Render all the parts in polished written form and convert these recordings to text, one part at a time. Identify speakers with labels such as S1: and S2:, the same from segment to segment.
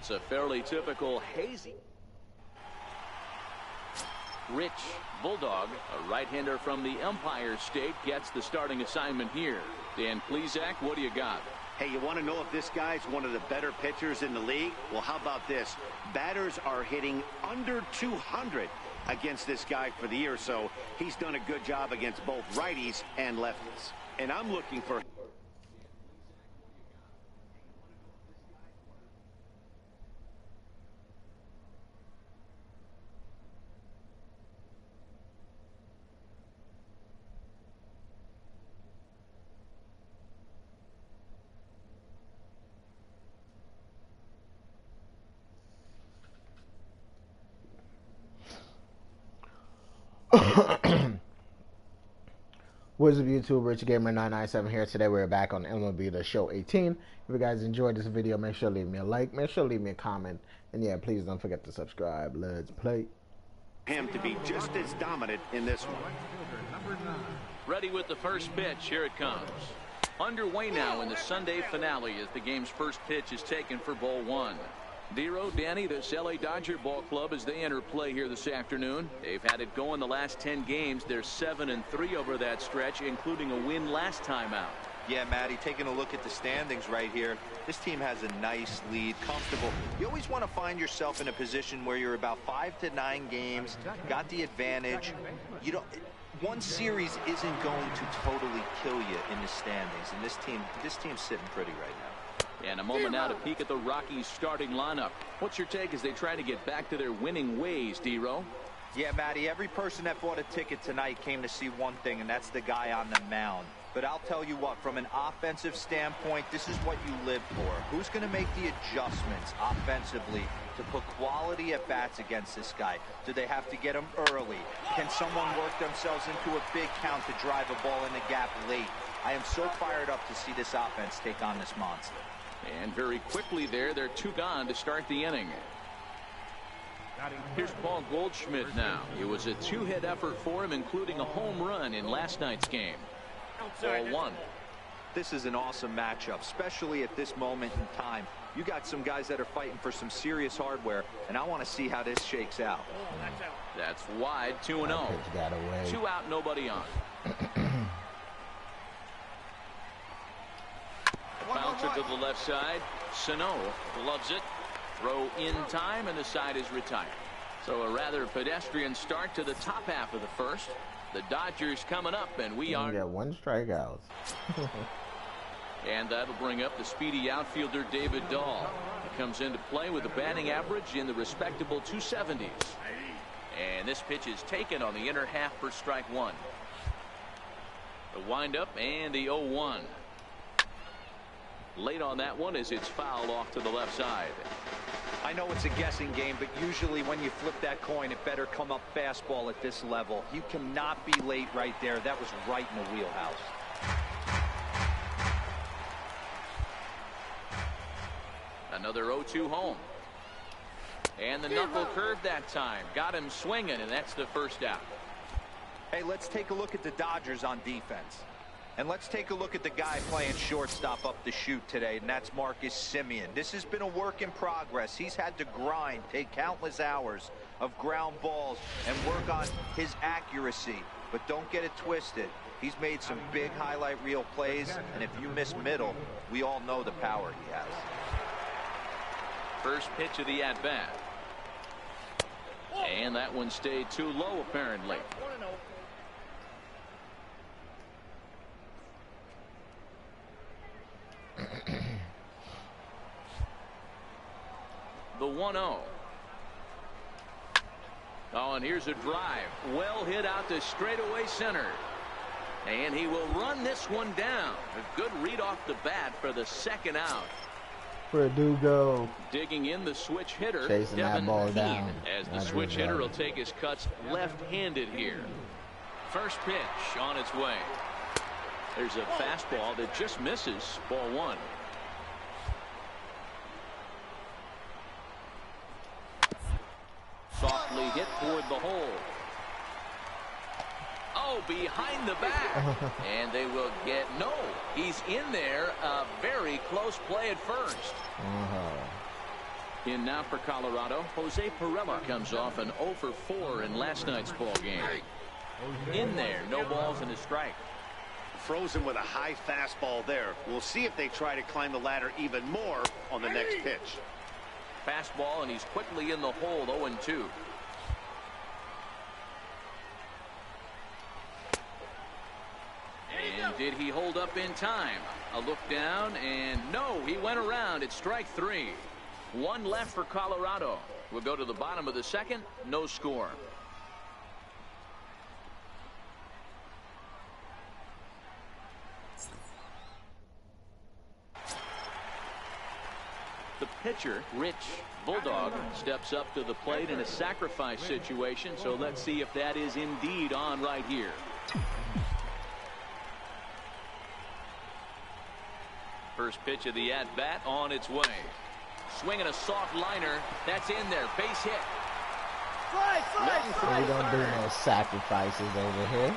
S1: It's a fairly typical hazy. Rich Bulldog, a right-hander from the Empire State, gets the starting assignment here. Dan Plesac, what do you got?
S2: Hey, you want to know if this guy's one of the better pitchers in the league? Well, how about this? Batters are hitting under 200 against this guy for the year, so he's done a good job against both righties and lefties. And I'm looking for...
S3: What's up, YouTube? Rich Gamer 997 here. Today we're back on MLB The Show 18. If you guys enjoyed this video, make sure to leave me a like, make sure to leave me a comment, and yeah, please don't forget to subscribe. Let's play.
S2: Him to be just as dominant in this one.
S1: Ready with the first pitch. Here it comes. Underway now in the Sunday finale as the game's first pitch is taken for ball one. Dero, Danny, this LA Dodger ball club as they enter play here this afternoon. They've had it going the last 10 games. They're 7-3 over that stretch, including a win last time out.
S4: Yeah, Matty, taking a look at the standings right here, this team has a nice lead, comfortable. You always want to find yourself in a position where you're about 5 to 9 games, got the advantage. You don't. One series isn't going to totally kill you in the standings, and this team's sitting pretty right now.
S1: And a moment now to peek at the Rockies starting lineup. What's your take as they try to get back to their winning ways, Dero?
S4: Yeah, Matty, every person that bought a ticket tonight came to see one thing, and that's the guy on the mound. But I'll tell you what, from an offensive standpoint, this is what you live for. Who's going to make the adjustments offensively to put quality at bats against this guy? Do they have to get him early? Can someone work themselves into a big count to drive a ball in the gap late? I am so fired up to see this offense take on this monster.
S1: And very quickly there, they're 2 gone to start the inning. Here's Paul Goldschmidt now. It was a 2-hit effort for him, including a home run in last night's game. Ball one.
S4: This is an awesome matchup, especially at this moment in time. You got some guys that are fighting for some serious hardware, and I want to see how this shakes out.
S1: That's wide, 2-0. 2 out, nobody on. Bouncer to the left side. Sano loves it. Throw in time, and the side is retired. So a rather pedestrian start to the top half of the first. The Dodgers coming up, and we are...
S3: got 1 strikeout.
S1: And that'll bring up the speedy outfielder David Dahl. He comes into play with a batting average in the respectable 270s. And this pitch is taken on the inner half for strike 1. The windup and the 0-1. Late on that one as it's fouled off to the left side.
S4: I know it's a guessing game, but usually when you flip that coin, it better come up fastball at this level. You cannot be late right there. That was right in the wheelhouse.
S1: Another 0-2 home. And the knuckle curve that time. Got him swinging, and that's the first out.
S4: Hey, let's take a look at the Dodgers on defense. And let's take a look at the guy playing shortstop up the chute today, and that's Marcus Semien. This has been a work in progress. He's had to grind, take countless hours of ground balls, and work on his accuracy. But don't get it twisted. He's made some big highlight reel plays, and if you miss middle, we all know the power he has.
S1: First pitch of the at-bat. And that one stayed too low, apparently. The 1-0. Oh, and here's a drive. Well hit out to straightaway center. And he will run this one down. A good read off the bat for the second out.
S3: Verdugo.
S1: Digging in the switch hitter.
S3: Chasing that ball down.
S1: As the switch hitter will take his cuts left-handed here. First pitch on its way. There's a fastball that just misses. Ball 1. Softly hit toward the hole. Oh, behind the back. And they will get no. He's in there. A very close play at first. In now for Colorado, Jose Pirela comes off an 0 for 4 in last night's ball game. In there, no balls and a strike.
S2: Frozen with a high fastball there. We'll see if they try to climb the ladder even more on the next pitch.
S1: Fastball, and he's quickly in the hole, 0-2. And did he hold up in time? A look down, and no, he went around. It's strike 3. One left for Colorado. We'll go to the bottom of the second. No score. The pitcher, Rich Bulldog, steps up to the plate in a sacrifice situation. So let's see if that is indeed on right here. First pitch of the at-bat on its way. Swinging a soft liner. That's in there. Base hit.
S3: We don't do no sacrifices over here.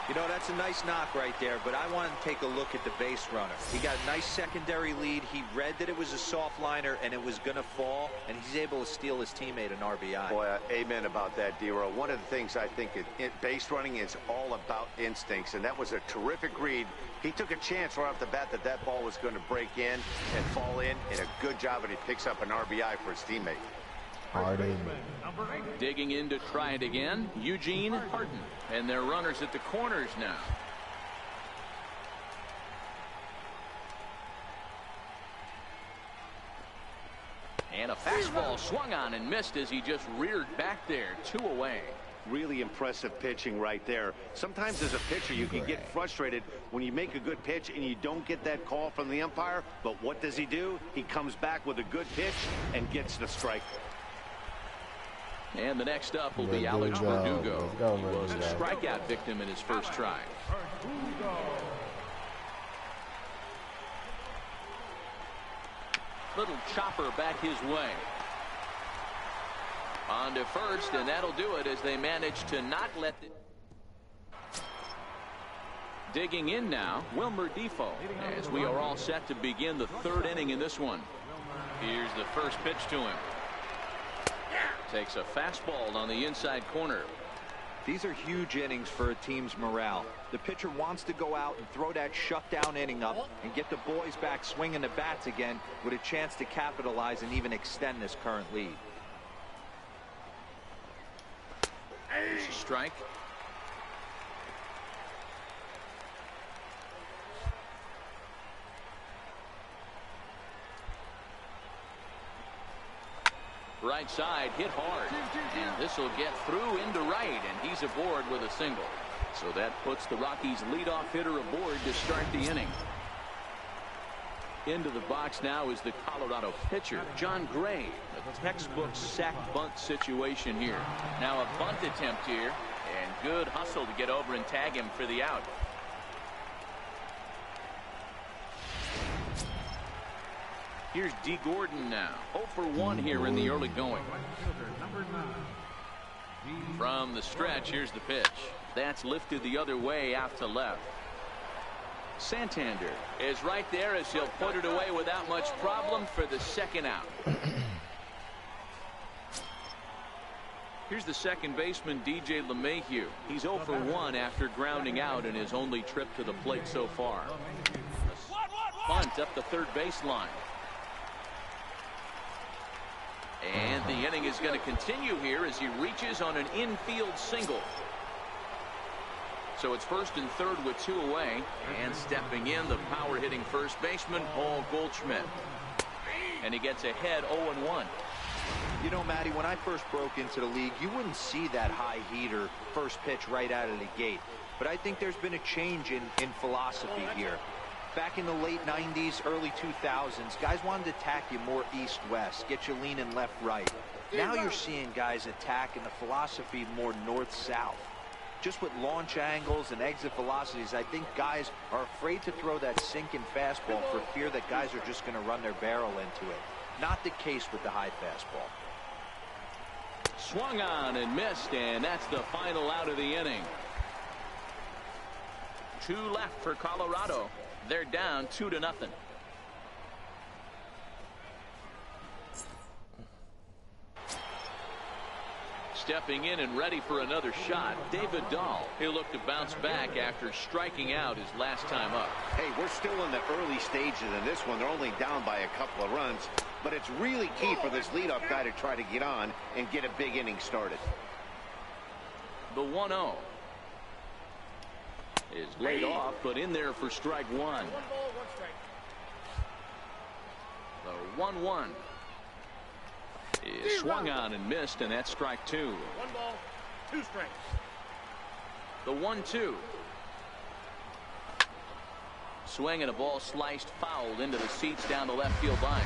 S4: You know, that's a nice knock right there, but I want to take a look at the base runner. He got a nice secondary lead. He read that it was a soft liner and it was going to fall, and he's able to steal his teammate an RBI.
S2: Boy, amen about that, D-Row. One of the things I think base running is all about instincts, and that was a terrific read. He took a chance right off the bat that that ball was going to break in and fall in, and a good job, and he picks up an RBI for his teammate.
S3: Harden.
S1: Digging in to try it again, Eugene Harden. And they're runners at the corners now. And a fastball swung on and missed as he just reared back there. 2 away.
S2: Really impressive pitching right there. Sometimes as a pitcher you can get frustrated when you make a good pitch and you don't get that call from the umpire. But what does he do? He comes back with a good pitch and gets the strike.
S1: And the next up will be Alex Verdugo. He was a strikeout victim in his first try. Little chopper back his way. On to first, and that'll do it as they manage to not let it. Digging in now, Wilmer Defoe, as we are all set to begin the 3rd inning in this one. Here's the first pitch to him. Takes a fastball on the inside corner.
S4: These are huge innings for a team's morale. The pitcher wants to go out and throw that shutdown inning up and get the boys back swinging the bats again with a chance to capitalize and even extend this current lead.
S1: There's a strike. Right side hit hard, and this will get through into right, and he's aboard with a single. So that puts the Rockies leadoff hitter aboard to start the inning. Into the box now is the Colorado pitcher, John Gray. A textbook sack bunt situation here. Now a bunt attempt here, and good hustle to get over and tag him for the out. Here's D. Gordon now. 0 for 1 here in the early going. From the stretch, here's the pitch. That's lifted the other way out to left. Santander is right there as he'll put it away without much problem for the second out. Here's the second baseman, DJ LeMahieu. He's 0 for 1 after grounding out in his only trip to the plate so far. A bunt up the third baseline. And the inning is going to continue here as he reaches on an infield single. So it's 1st and 3rd with 2 away. And stepping in, the power-hitting first baseman, Paul Goldschmidt. And he gets ahead 0-1.
S4: You know, Matty, when I first broke into the league, you wouldn't see that high heater first pitch right out of the gate. But I think there's been a change in philosophy here. Back in the late 90s, early 2000s, guys wanted to attack you more east-west, get you leaning left-right. Now you're seeing guys attack in the philosophy more north-south. Just with launch angles and exit velocities, I think guys are afraid to throw that sinking fastball for fear that guys are just going to run their barrel into it. Not the case with the high fastball.
S1: Swung on and missed, and that's the final out of the inning. 2 left for Colorado. They're down 2-0. stepping in and ready for another shot, David Dahl. He'll look to bounce back after striking out his last time up.
S2: Hey, we're still in the early stages in this one. They're only down by a couple of runs, but it's really key for this leadoff guy to try to get on and get a big inning started.
S1: The 1-0 is laid off, but in there for strike one. The 1-1 is swung on and missed, and that's strike two.
S5: 1 ball, 2 strikes.
S1: The 1-2. Swing and a ball sliced fouled into the seats down the left field line.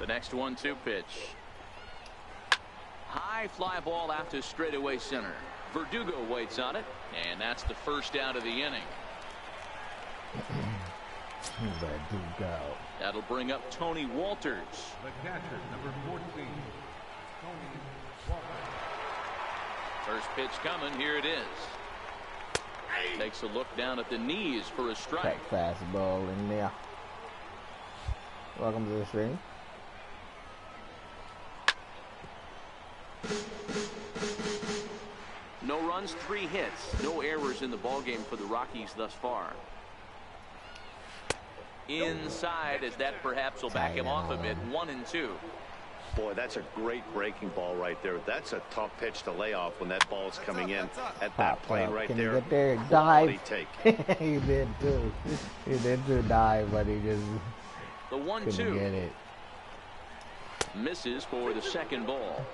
S1: The next 1-2 pitch. High fly ball out to straightaway center. Verdugo waits on it, and that's the first out of the inning.
S3: Verdugo.
S1: That'll bring up Tony Walters.
S6: The catcher, number 14, Tony Walters.
S1: First pitch coming. Here it is. Takes a look down at the knees for a strike.
S3: Check fastball in there. Welcome to the stream.
S1: No runs, 3 hits, no errors in the ballgame for the Rockies thus far. Inside, as that perhaps will back him off a bit. 1-2.
S2: Boy, that's a great breaking ball right there. That's a tough pitch to lay off when that ball's coming in at that plane right
S3: Can
S2: there.
S3: He get there? Dive.
S2: Take.
S3: He did too. He did too dive, but he just
S1: The
S3: couldn't
S1: 1-2
S3: get it.
S1: misses for the second ball.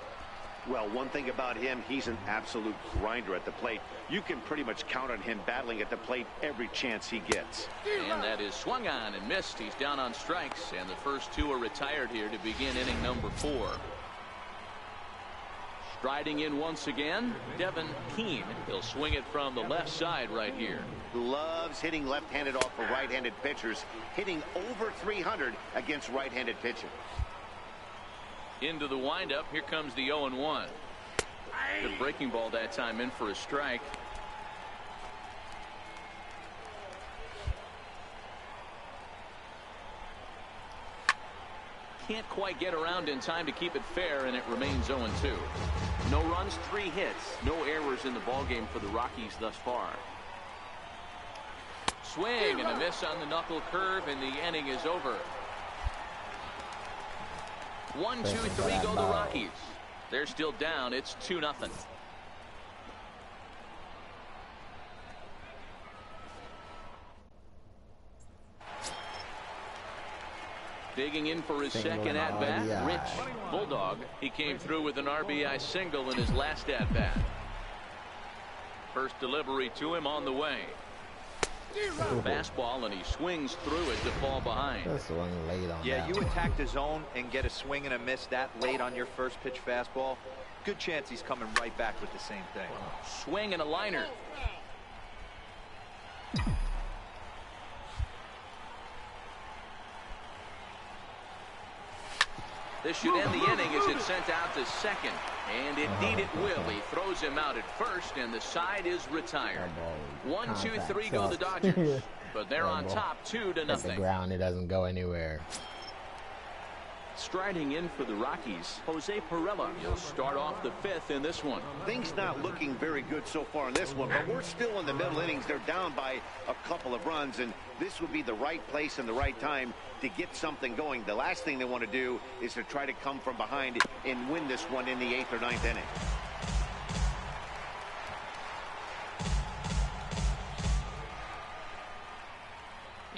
S2: Well, one thing about him, he's an absolute grinder at the plate. You can pretty much count on him battling at the plate every chance he gets.
S1: And that is swung on and missed. He's down on strikes, and the first 2 are retired here to begin inning number 4. Striding in once again, Devin Keane. He'll swing it from the left side right here.
S2: Loves hitting left-handed off of right-handed pitchers, hitting over 300 against right-handed pitchers.
S1: Into the windup. Here comes the 0-1. The breaking ball that time in for a strike. Can't quite get around in time to keep it fair, and it remains 0-2. No runs, 3 hits, no errors in the ballgame for the Rockies thus far. Swing and a miss on the knuckle curve, and the inning is over. 1, 2, 3 go the Rockies. They're still down. It's 2-0. Digging in for his second at-bat, Rich Bulldog. He came through with an RBI single in his last at-bat. First delivery to him on the way. Fastball, and he swings through it to fall behind.
S3: That's the one late on.
S4: Yeah, you attack the zone and get a swing and a miss that late on your first pitch fastball. Good chance he's coming right back with the same thing.
S1: Swing and a liner. This should end the inning as it's sent out to second. And indeed it will. He throws him out at first, and the side is retired. 1, 2, 3 go the Dodgers. But they're on top 2-0.
S3: At the ground, it doesn't go anywhere.
S1: Striding in for the Rockies, Jose Pirela. He'll start off the 5th in this one.
S2: Things not looking very good so far in this one, but we're still in the middle innings. They're down by a couple of runs, and this would be the right place and the right time to get something going. The last thing they want to do is to try to come from behind and win this one in the 8th or 9th inning.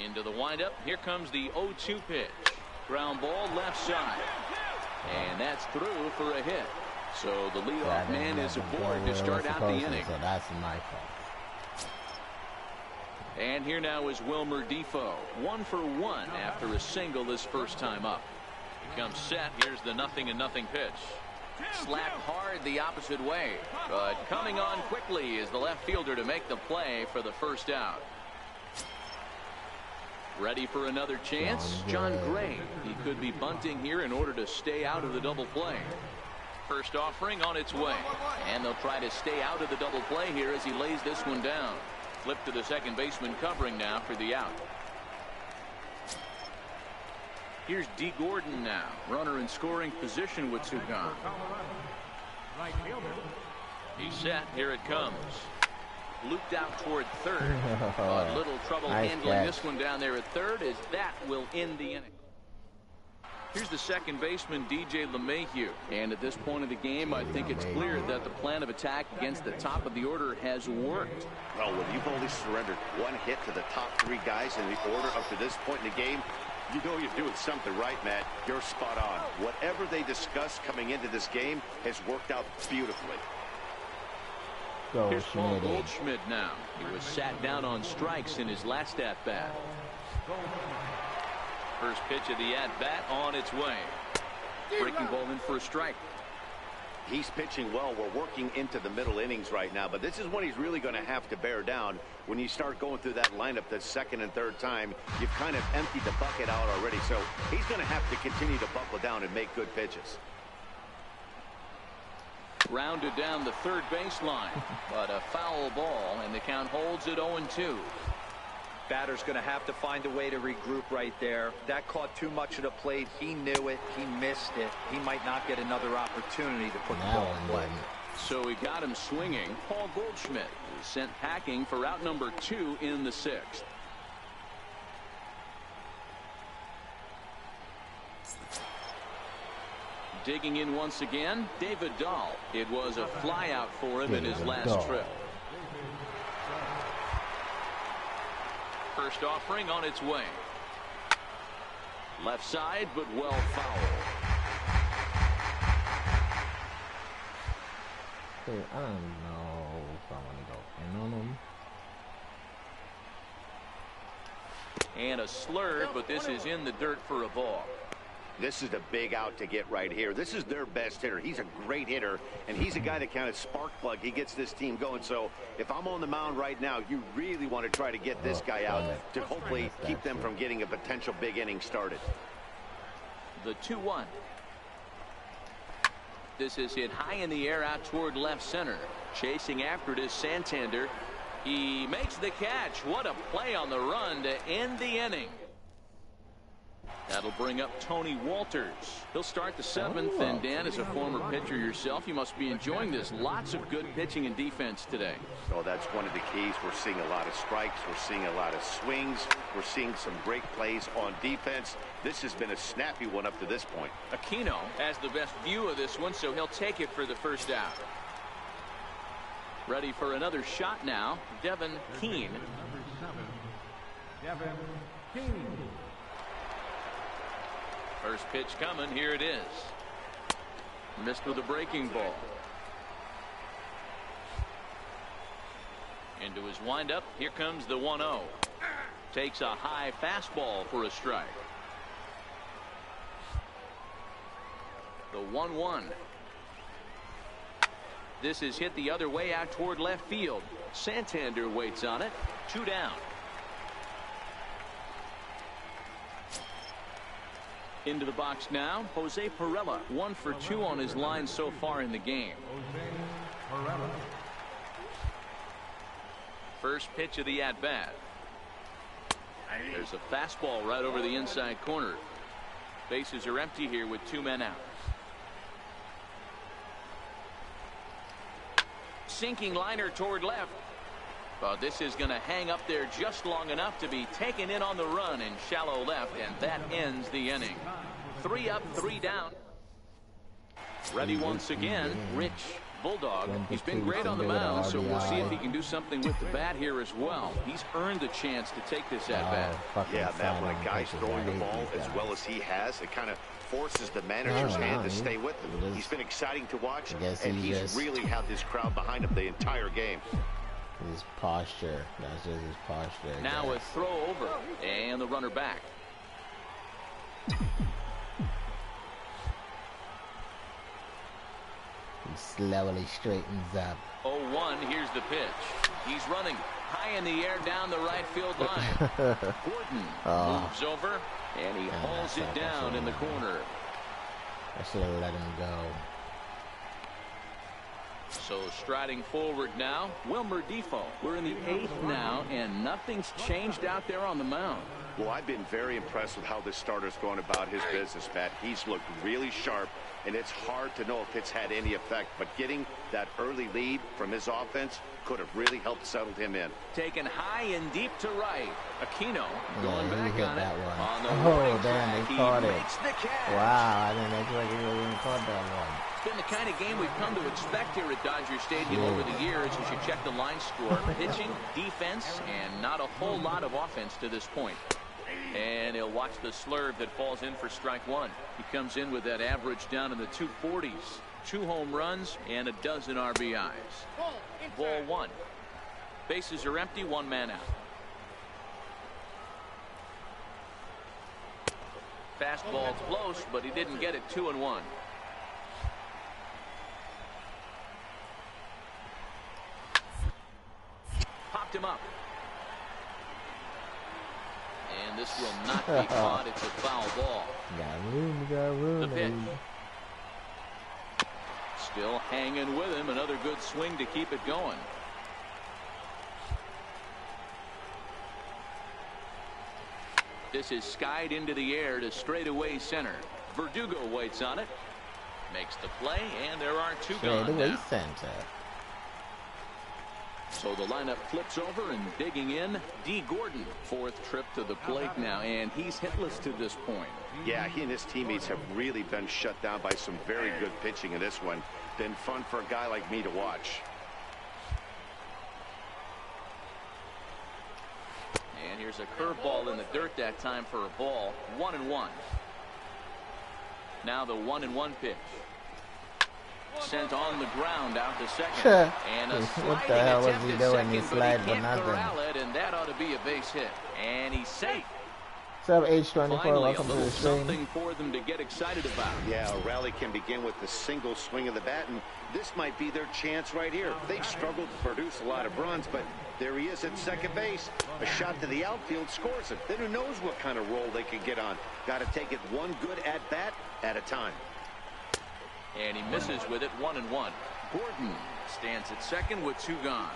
S1: Into the windup. Here comes the 0-2 pitch. Ground ball left side. And that's through for a hit. So the leadoff man is aboard to start out the inning.
S3: So that's my fault.
S1: And here now is Wilmer Defoe. 1 for 1 after a single his first time up. He comes set. Here's the 0-0 pitch. Slapped hard the opposite way. But coming on quickly is the left fielder to make the play for the first out. Ready for another chance? John Gray. He could be bunting here in order to stay out of the double play. First offering on its way. And they'll try to stay out of the double play here as he lays this one down. Flip to the second baseman covering now for the out. Here's D. Gordon now. Runner in scoring position with two gone.
S6: Right fielder.
S1: He's set. Here it comes. Looped out toward third. A little trouble handling this one down there at third, as that will end the inning. Here's the second baseman, DJ LeMahieu. And at this point of the game, I think it's clear that the plan of attack against the top of the order has worked.
S2: Well, when you've only surrendered one hit to the top three guys in the order up to this point in the game, you know you're doing something right, Matt. You're spot on. Whatever they discussed coming into this game has worked out beautifully.
S1: Here's Paul Goldschmidt now. He was sat down on strikes in his last at-bat. First pitch of the at-bat on its way. Breaking ball in for a strike.
S2: He's pitching well. We're working into the middle innings right now, but this is when he's really going to have to bear down. When you start going through that lineup the second and third time, you've kind of emptied the bucket out already, so he's going to have to continue to buckle down and make good pitches.
S1: Rounded down the third baseline, but a foul ball, and the count holds at 0-2.
S4: Batter's going to have to find a way to regroup right there. That caught too much of the plate. He knew it. He missed it. He might not get another opportunity to put the ball in play.
S1: So he got him swinging. Paul Goldschmidt was sent packing for out number 2 in the 6th. Digging in once again, David Dahl. It was a flyout for him in his last trip. First offering on its way. Left side, but well fouled.
S3: I don't know if I want to go in on them.
S1: And a slurve, but this is in the dirt for a ball.
S2: This is a big out to get right here. This is their best hitter. He's a great hitter, and he's a guy that kind of spark plug. He gets this team going. So if I'm on the mound right now, you really want to try to get this guy out to hopefully keep them from getting a potential big inning started.
S1: The 2-1. This is hit high in the air out toward left center. Chasing after it is Santander. He makes the catch. What a play on the run to end the inning. That'll bring up Tony Walters. He'll start the 7th, and Dan, as a former pitcher yourself, you must be enjoying this. Lots of good pitching and defense today.
S2: Oh, that's one of the keys. We're seeing a lot of strikes. We're seeing a lot of swings. We're seeing some great plays on defense. This has been a snappy one up to this point.
S1: Aquino has the best view of this one, so he'll take it for the first out. Ready for another shot now, Devin Keane.
S6: Number 7, Devin Keane.
S1: First pitch coming. Here it is. Missed with a breaking ball. Into his windup. Here comes the 1-0. Takes a high fastball for a strike. The 1-1. This is hit the other way out toward left field. Santander waits on it. 2 down. Into the box now, Jose Perella, 1 for 2 on his line so far in the game.
S6: Jose Perella.
S1: First pitch of the at-bat. There's a fastball right over the inside corner. Bases are empty here with 2 men out. Sinking liner toward left. But this is going to hang up there just long enough to be taken in on the run in shallow left, and that ends the inning. 3 up, 3 down. Ready once again, Rich Bulldog. He's been great on the mound, so we'll see if he can do something with the bat here as well. He's earned the chance to take this at bat.
S2: Yeah, Matt, when a guy's throwing the ball as well as he has, it kind of forces the manager's hand to stay with him. He's been exciting to watch, and he's really had this crowd behind him the entire game.
S3: His posture. That's just his posture.
S1: Now a throw over, and the runner back.
S3: He slowly straightens up.
S1: 0-1, here's the pitch. He's running high in the air down the right field line. Gordon moves over, and he hauls it down in the corner.
S3: I should have let him go.
S1: So striding forward now, Wilmer Defoe. We're in the 8th now, and nothing's changed out there on the mound.
S2: Well, I've been very impressed with how this starter's going about his business, Matt. He's looked really sharp, and it's hard to know if it's had any effect. But getting that early lead from his offense could have really helped settle him in.
S1: Taken high and deep to right. Aquino going
S3: Yeah,
S1: back
S3: he hit
S1: on
S3: that
S1: it.
S3: one.
S1: On the
S3: Oh,
S1: right
S3: damn,
S1: track,
S3: they caught
S1: he
S3: it.
S1: makes the catch.
S3: Wow, I didn't expect he really even caught that one.
S1: It's been the kind of game we've come to expect here at Dodger Stadium over the years as you check the line score. Pitching, defense, and not a whole lot of offense to this point. And he'll watch the slurve that falls in for strike one. He comes in with that average down in the 240s. 2 home runs and a dozen RBIs. Ball one. Bases are empty, 1 man out. Fastball close, but he didn't get it. 2-1. Popped him up. And this will not be caught. It's a foul ball.
S3: Got room,
S1: The pitch. Still hanging with him. Another good swing to keep it going. This is skied into the air to straightaway center. Verdugo waits on it. Makes the play, and there are 2 gone
S3: Straightaway
S1: now.
S3: center.
S1: So the lineup flips over, and digging in, D. Gordon. 4th trip to the plate now, and he's hitless to this point.
S2: Yeah, he and his teammates have really been shut down by some very good pitching in this one. Been fun for a guy like me to watch.
S1: And here's a curveball in the dirt that time for a ball. 1-1. Now the 1-1 pitch. Sent on the ground out to second. And a
S3: What the hell was he doing? He
S1: second,
S3: slid
S1: but
S3: for
S1: he can't
S3: nothing.
S1: corral it, and that ought to be a base hit. And he's safe.
S3: What's up, H24?
S1: Finally,
S3: Welcome
S1: a
S3: to the
S1: little
S3: stream.
S1: something for them to get excited about.
S2: Yeah, a rally can begin with the single swing of the bat, and this might be their chance right here. They've struggled to produce a lot of runs, but there he is at second base. A shot to the outfield scores it. Then who knows what kind of roll they can get on. Got to take it one good at-bat at a time.
S1: And he misses with it. 1-1. Gordon stands at second with 2 gone.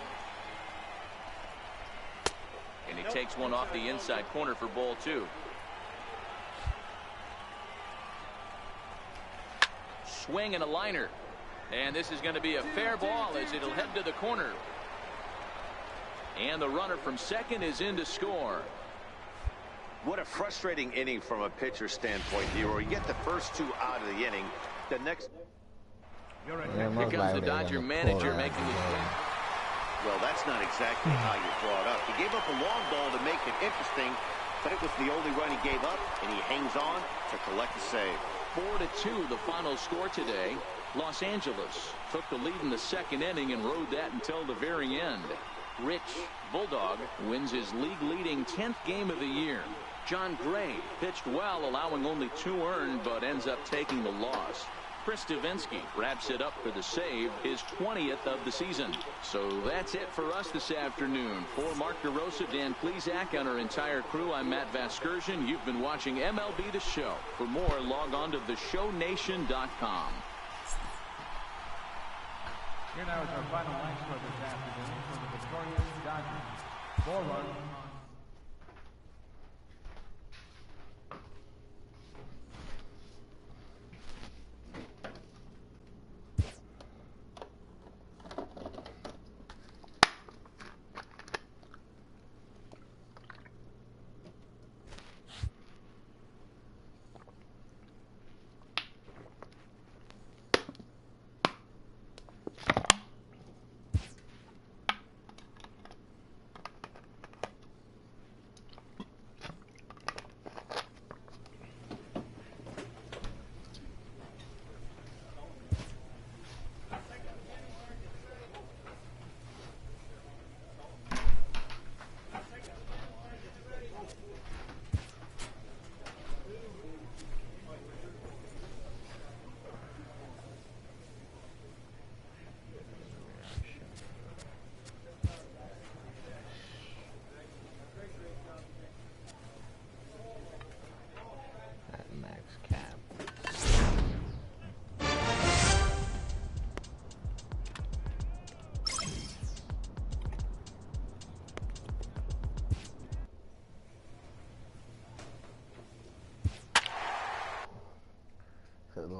S1: And he takes one off the inside corner for ball 2. Swing and a liner. And this is going to be a fair ball as it'll head to the corner. And the runner from second is in to score.
S2: What a frustrating inning from a pitcher standpoint, Hero. You get the first 2 out of the inning. The next...
S3: Yeah,
S1: Here comes the Dodger manager making the swing.
S2: Well, that's not exactly how you brought up. He gave up a long ball to make it interesting, but it was the only run he gave up, and he hangs on to collect the save.
S1: 4-2 the final score today. Los Angeles took the lead in the second inning and rode that until the very end. Rich Bulldog wins his league-leading 10th game of the year. John Gray pitched well, allowing only 2 earned, but ends up taking the loss. Chris Davinsky wraps it up for the save, his 20th of the season. So that's it for us this afternoon. For Mark DeRosa, Dan Plesac, and our entire crew, I'm Matt Vasgersian. You've been watching MLB The Show. For more, log on to theshownation.com.
S6: Here now is our final line score this afternoon for the victorious Dodgers. 4 runs.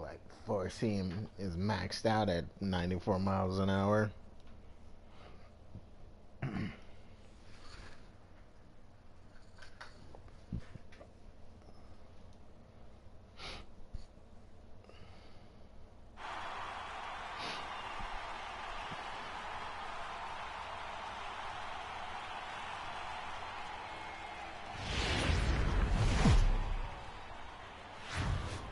S3: like four-seam is maxed out at 94 miles an hour.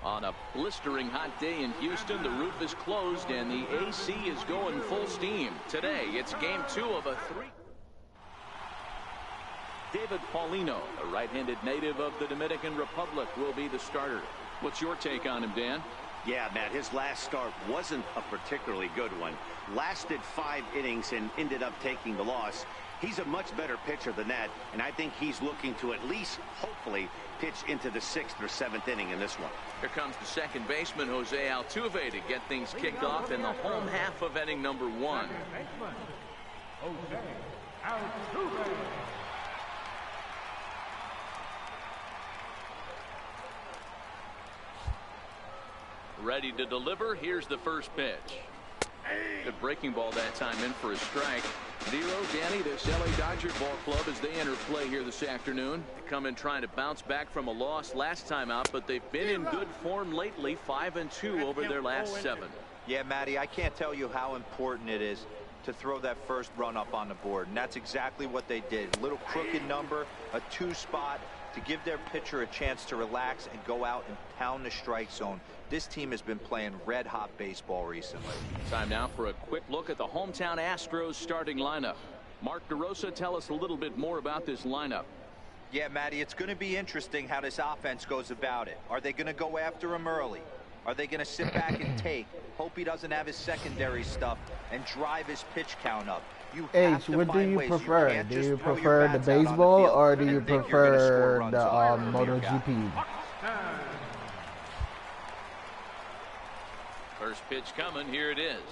S1: On a blistering hot day in Houston, the roof is closed and the AC is going full steam. Today, it's game 2 of a 3. David Paulino, a right-handed native of the Dominican Republic, will be the starter. What's your take on him, Dan?
S2: Yeah, Matt, his last start wasn't a particularly good one. Lasted 5 innings and ended up taking the loss. He's a much better pitcher than that, and I think he's looking to at least, hopefully, pitch into the 6th or 7th inning in this one.
S1: Here comes the second baseman, Jose Altuve, to get things kicked off in the home half of inning number 1.
S6: Jose Altuve.
S1: Ready to deliver. Here's the first pitch. Good breaking ball that time, in for a strike. Zero, Danny, this LA Dodger ball club as they enter play here this afternoon. They come in trying to bounce back from a loss last time out, but they've been in good form lately, 5-2 over their last 7.
S4: Yeah, Matty, I can't tell you how important it is to throw that first run up on the board, and that's exactly what they did. A little crooked number, a 2 spot to give their pitcher a chance to relax and go out and pound the strike zone. This team has been playing red-hot baseball recently.
S1: Time now for a quick look at the hometown Astros starting lineup. Mark DeRosa, tell us a little bit more about this lineup.
S4: Yeah, Matty, it's going to be interesting how this offense goes about it. Are they going to go after him early? Are they going to sit back and take, hope he doesn't have his secondary stuff, and drive his pitch count up?
S3: H, what do you prefer? Do you prefer the baseball or do you prefer the MotoGP?
S1: First pitch coming. Here it is.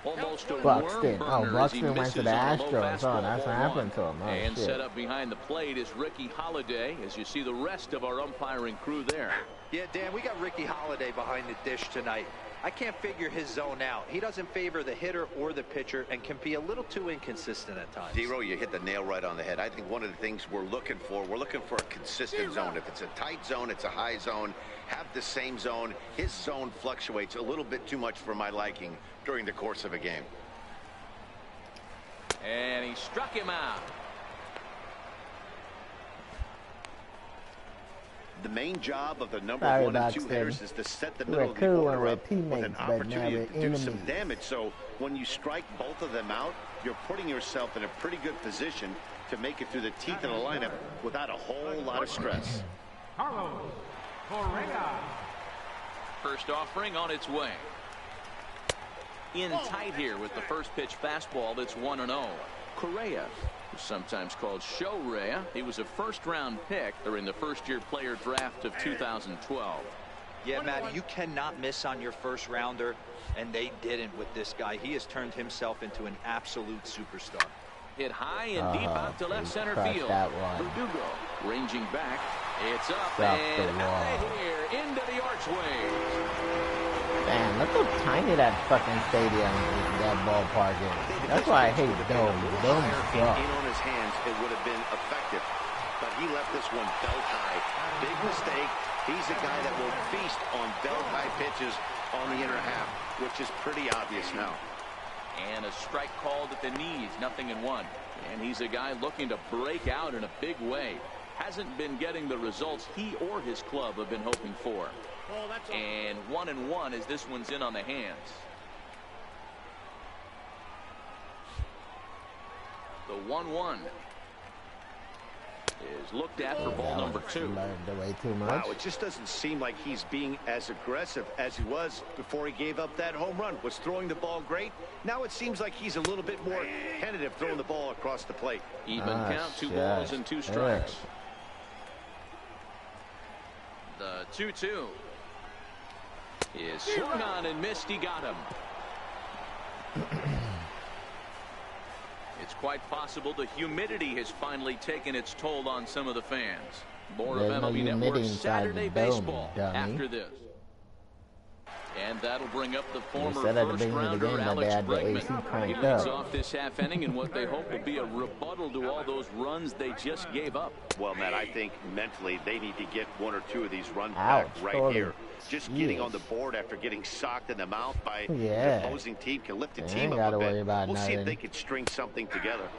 S1: Almost a
S3: Buxton.
S1: worm
S3: Oh,
S1: burner as he
S3: Buxton went
S1: misses
S3: to the
S1: on a low
S3: Astros.
S1: fastball,
S3: Oh, that's what
S1: ball
S3: happened
S1: 1.
S3: to him. Oh,
S1: and
S3: shit.
S1: set up behind the plate is Ricky Holiday, as you see the rest of our umpiring crew there.
S4: Yeah, Dan, we got Ricky Holiday behind the dish tonight. I can't figure his zone out. He doesn't favor the hitter or the pitcher and can be a little too inconsistent at times.
S2: Zero, you hit the nail right on the head. I think one of the things we're looking for a consistent zone. If it's a tight zone, it's a high zone. Have the same zone. His zone fluctuates a little bit too much for my liking during the course of a game.
S1: And he struck him out.
S2: The main job of the number
S3: Sorry,
S2: 1 and 2
S3: Buxton.
S2: hitters is to set the
S3: We
S2: middle
S3: were
S2: of the
S3: cool
S2: order
S3: with
S2: up with
S3: teammates,
S2: an
S3: but now
S2: opportunity
S3: we're
S2: to do some
S3: enemies.
S2: damage. So when you strike both of them out, you're putting yourself in a pretty good position to make it through the teeth of the lineup without a whole lot of stress.
S6: Carlos Correa.
S1: First offering on its way. In tight here with the first pitch fastball that's 1-0. Correa, who's sometimes called Show Rea. He was a first-round pick during the first-year player draft of 2012.
S4: Yeah, Matt, you cannot miss on your first rounder, and they didn't with this guy. He has turned himself into an absolute superstar.
S1: Hit high and deep out to left center field. Verdugo ranging back. It's up and out of here into the archway.
S3: Man, look how tiny that fucking stadium is, that ballpark is. That's why I hate domes. Domes suck.
S2: In on his hands, it would have been effective. But he left this one belt high. Big mistake. He's a guy that will feast on belt high pitches on the inner half, which is pretty obvious now.
S1: And a strike called at the knees, 0-1. And he's a guy looking to break out in a big way. Hasn't been getting the results he or his club have been hoping for. And 1-1 as this one's in on the hands. The 1-1 is looked at for ball number 2.
S3: Way too much.
S2: Wow, it just doesn't seem like he's being as aggressive as he was before he gave up that home run. Was throwing the ball great. Now it seems like he's a little bit more tentative throwing the ball across the plate.
S1: Even count, 2 balls and 2 strikes. The 2-2 is swung on and missed. He got him. It's quite possible the humidity has finally taken its toll on some of the fans. More of MLB Network's Saturday Baseball after this. And that'll bring up the former
S3: said at the beginning of the
S1: first-rounder
S3: game that they
S1: Alex
S3: had the
S1: Bregman.
S3: AC
S1: He
S3: cranked
S1: leads
S3: up.
S1: off this half inning in what they hope will be a rebuttal to all those runs they just gave up.
S2: Well, Matt, I think mentally they need to get one or two of these runs
S3: Ouch,
S2: back right
S3: totally.
S2: here. Just getting on the board after getting socked in the mouth by
S3: Yeah.
S2: the opposing team can lift the
S3: They
S2: team
S3: ain't
S2: up
S3: gotta
S2: a bit.
S3: worry about
S2: We'll see if
S3: nothing.
S2: they can string something together.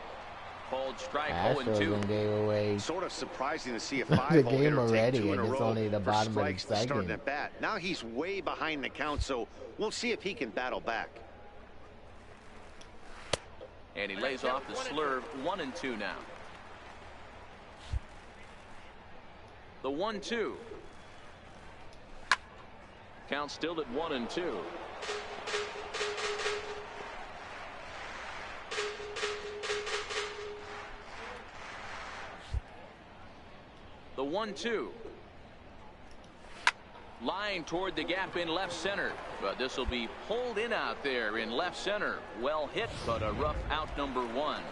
S1: Called strike
S3: Astros
S1: 0-2.
S3: and gave away
S2: Sort of surprising to see a
S3: the
S2: five-hole
S3: game
S2: hitter
S3: already,
S2: take two in a
S3: and it's
S2: row
S3: only the
S2: for
S3: bottom of the
S2: strikes to start
S3: second.
S2: at bat. Now he's way behind the count, so we'll see if he can battle back.
S1: And he lays off the slurve. 1-2 now. The 1-2. Count still at 1-2. The 1-2. Line toward the gap in left center, but this will be pulled in out there in left center. Well hit, but a rough out number 1.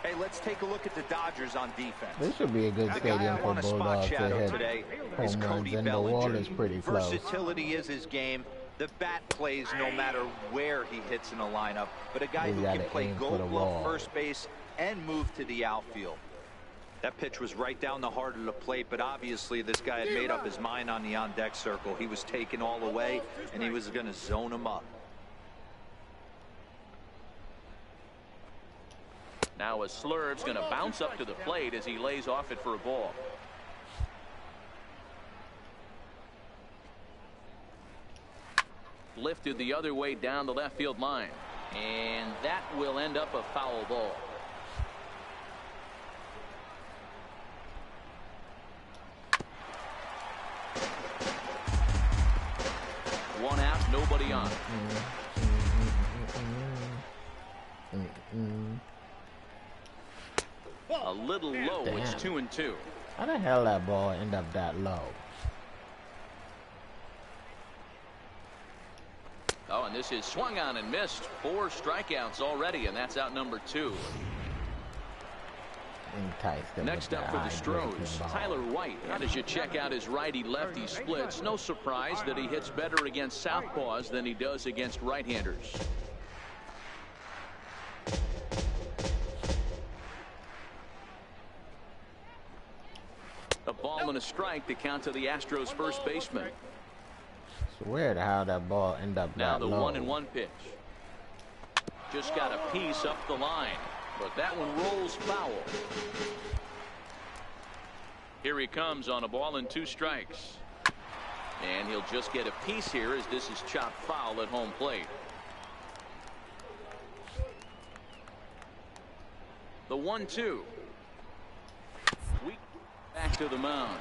S4: Hey, let's take a look at the Dodgers on defense.
S3: This should be a good
S4: The guy
S3: stadium
S4: I
S3: for
S4: want to spot
S3: Bulldog to
S4: shadow
S3: hit
S4: today is
S3: home runs,
S4: Cody
S3: and the wall
S4: Bellinger.
S3: is pretty close.
S4: Versatility is his game. The bat plays no matter where he hits in a lineup, but a guy
S3: He's
S4: who
S3: gotta
S4: can play
S3: aim for
S4: gold
S3: the
S4: glove
S3: wall.
S4: first base and move to the outfield. That pitch was right down the heart of the plate, but obviously this guy had made up his mind on the on-deck circle. He was taken all the way, and he was going to zone him up.
S1: Now a slurve's going to bounce up to the plate as he lays off it for a ball. Lifted the other way down the left field line, and that will end up a foul ball. One out, nobody on. A little low.
S3: Damn.
S1: It's 2-2.
S3: How the hell that ball end up that low?
S1: Oh, and this is swung on and missed. 4 strikeouts already, and that's out number 2.
S3: Enticed them
S1: Next
S3: with
S1: up
S3: that
S1: for the
S3: high breaking
S1: Stros,
S3: ball.
S1: Tyler White. How does you check out his righty-lefty splits? No surprise that he hits better against southpaws than he does against right-handers. A ball and a strike to count to the Astros first baseman.
S3: It's weird how that ball end up
S1: Now
S3: that
S1: the
S3: low.
S1: 1-1 pitch. Just got a piece up the line, but that one rolls foul. Here he comes on a ball and 2 strikes. And he'll just get a piece here as this is chopped foul at home plate. The 1-2. Back to the mound.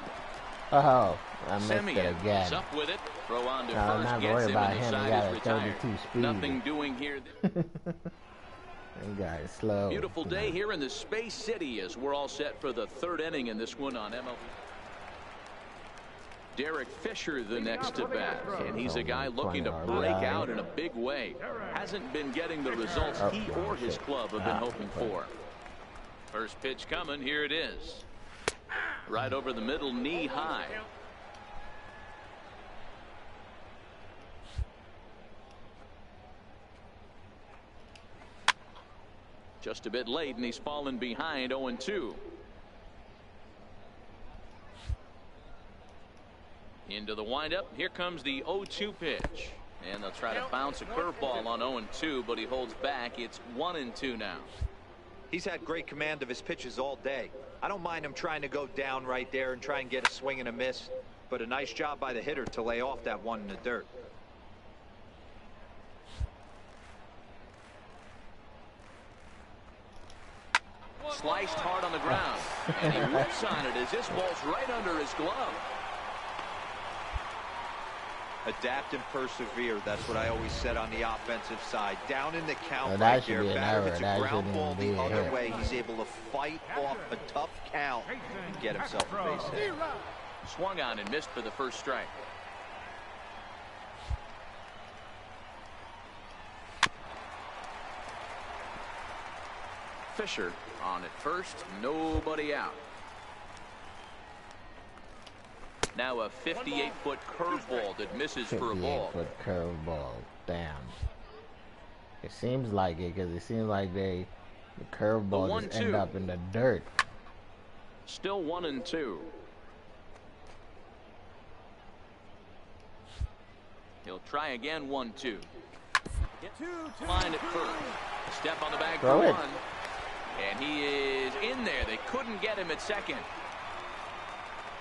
S3: Oh, I missed it
S1: Semien is
S3: again.
S1: up with it. Throw on to
S3: No, I'm
S1: first.
S3: not
S1: Gets
S3: worried
S1: him,
S3: about
S1: and the
S3: him. He
S1: side
S3: got
S1: is
S3: a
S1: retired.
S3: 32 speed.
S1: Nothing doing here.
S3: That guy is slow.
S1: Beautiful day here in the Space City as we're all set for the 3rd inning in this one on MLB. Derek Fisher the next to bat, and he's a guy looking to break out in a big way. Hasn't been getting the results he or his club have been hoping for. First pitch coming. Here it is. Right over the middle, knee high. Just a bit late, and he's fallen behind 0-2. Into the windup. Here comes the 0-2 pitch. And they'll try to bounce a curveball on 0-2, but he holds back. It's 1-2 now.
S4: He's had great command of his pitches all day. I don't mind him trying to go down right there and try and get a swing and a miss, but a nice job by the hitter to lay off that one in the dirt.
S1: Sliced hard on the ground, and he whips on it as this ball's right under his glove.
S4: Adapt and persevere. That's what I always said on the offensive side. Down in the count
S3: Well, that
S4: right
S3: should
S4: there.
S3: be an
S4: Batter
S3: error.
S4: hits a
S3: That
S4: ground
S3: shouldn't
S4: ball
S3: even be
S4: the
S3: a
S4: other
S3: hit.
S4: way. He's able to fight off a tough count and get himself a base hit.
S1: Swung on and missed for the first strike. Fisher on at first, nobody out. Now a 58-foot curveball that misses for a ball.
S3: 58-foot curveball. Damn. It seems like it, because it seems like the curveball just end up in the dirt.
S1: Still 1-2. He'll try again. 1-2. Line at first. Step on the bag for one. And he is in there. They couldn't get him at second.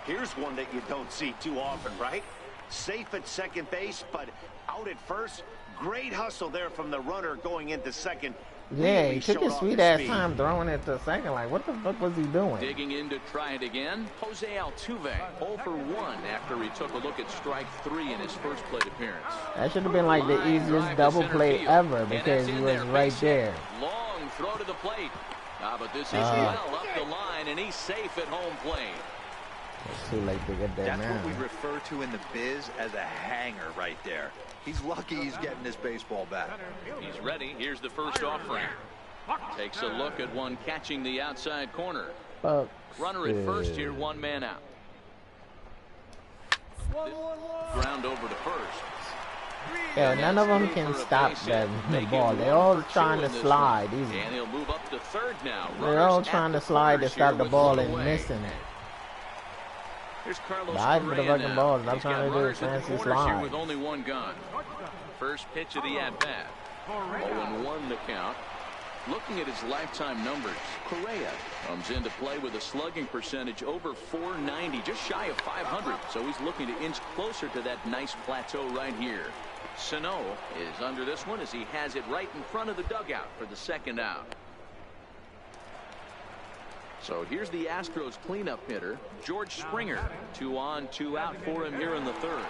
S2: Here's one that you don't see too often, right? Safe at second base, but out at first. Great hustle there from the runner going into second.
S3: Yeah, he took his sweet ass time throwing it to second. Like, what the fuck was he doing?
S1: Digging in to try it again. Jose Altuve, 0 for 1 after he took a look at strike 3 in his first plate appearance.
S3: That should have been like the easiest double play ever, because he was right there.
S1: Long throw to the plate. But this is well up the line, and he's safe at home plate.
S3: It's too late to get there now.
S4: That's what we refer to in the biz as a hanger right there. He's lucky he's getting this baseball back.
S1: He's ready. Here's the first offering. Takes a look at one catching the outside corner. Runner at first here, 1 man out. Ground over to first.
S3: Yeah, none of them can stop the ball. They're all trying to slide.
S1: And he'll move up to third now.
S3: They're all trying to slide to stop the ball and missing it.
S1: Here's Carlos
S3: for the fucking ball. Stop
S1: He's
S3: trying to do a fancy slide.
S1: With only 1 gone. First pitch of the at-bat. 0-1 the count. Looking at his lifetime numbers, Correa comes into play with a slugging percentage over .490, just shy of .500. So he's looking to inch closer to that nice plateau right here. Sano is under this one as he has it right in front of the dugout for the second out. So here's the Astros cleanup hitter, George Springer. 2 on, 2 out for him here in the third.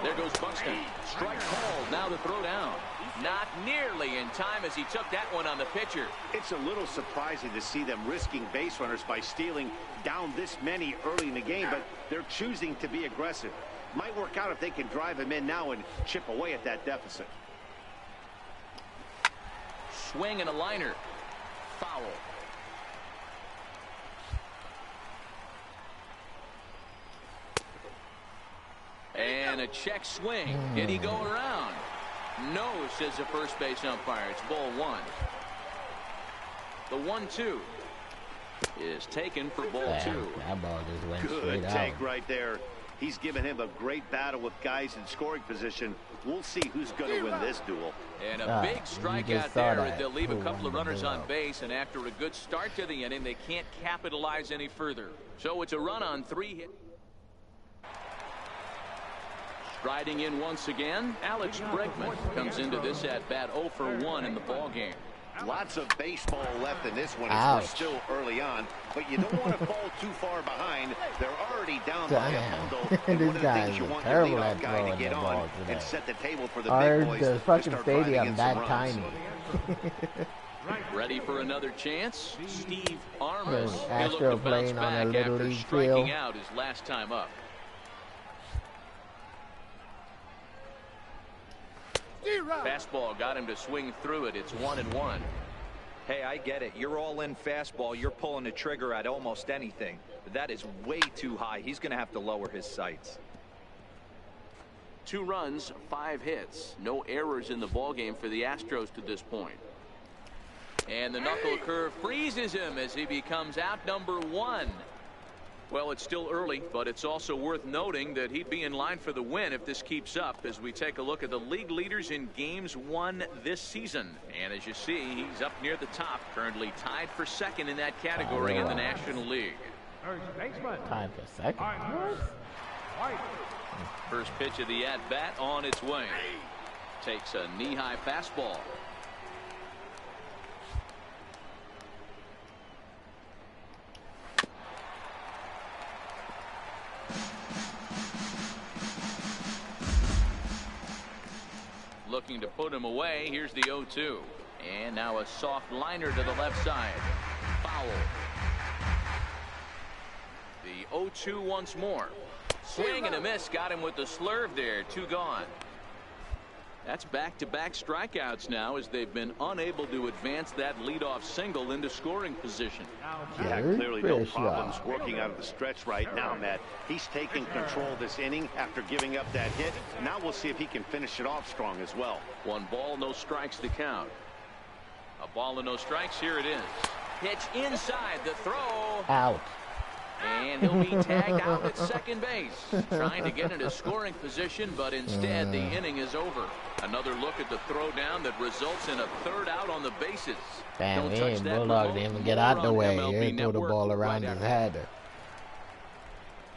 S1: There goes Buxton. Strike called. Now the throw down. Not nearly in time as he took that one on the pitcher.
S2: It's a little surprising to see them risking base runners by stealing down this many early in the game, but they're choosing to be aggressive. Might work out if they can drive him in now and chip away at that deficit.
S1: Swing and a liner. Foul. And a check swing. Did he go around? No, says the first base umpire. It's ball 1. The 1-2 is taken for ball 2.
S3: That ball just went
S2: Good
S3: straight
S2: take
S3: out.
S2: right there. He's given him a great battle with guys in scoring position. We'll see who's going to win this duel.
S1: And a big strikeout there. They'll leave a couple of runners on base, and after a good start to the inning, they can't capitalize any further. So it's a run on 3 hits. Striding in once again, Alex Bregman comes into this at-bat 0 for 1 in the ball game.
S2: Lots of baseball left in this one as we're still early on, but you don't want to fall too far behind. They're already down by a bundle. And one of the things you want your leadoff guy to get on and set the table for the big boys
S3: the fucking
S2: to start driving
S3: stadium
S2: in
S3: that
S2: some
S3: tiny.
S1: Ready for another chance? Steve Armas.
S3: Astro playing on a little league field.
S1: Striking out his last time up. Fastball got him to swing through it. It's 1-1.
S4: Hey, I get it. You're all in fastball. You're pulling the trigger at almost anything. But that is way too high. He's going to have to lower his sights.
S1: 2 runs, 5 hits. No errors in the ballgame for the Astros to this point. And the knuckle curve freezes him as he becomes out number 1. Well, it's still early, but it's also worth noting that he'd be in line for the win if this keeps up as we take a look at the league leaders in games won this season. And as you see, he's up near the top, currently tied for second in that category in the National League.
S3: Tied for second?
S1: First pitch of the at-bat on its way. Takes a knee-high fastball. Looking to put him away. Here's the 0-2. And now a soft liner to the left side. Foul. The 0-2 once more. Swing and a miss. Got him with the slurve there. 2 gone. That's back-to-back strikeouts now as they've been unable to advance that leadoff single into scoring position.
S2: Yeah, clearly no problems working out of the stretch right now, Matt. He's taking control of this inning after giving up that hit. Now we'll see if he can finish it off strong as well.
S1: 1 ball, no strikes to count. A ball and no strikes. Here it is. Pitch inside, the throw.
S3: Out.
S1: And he'll be tagged out at second base. Trying to get into scoring position, but instead the inning is over. Another look at the throw down that results in a 3rd out on the bases.
S3: Damn, Bulldog didn't even get out the way. He threw the ball around his head.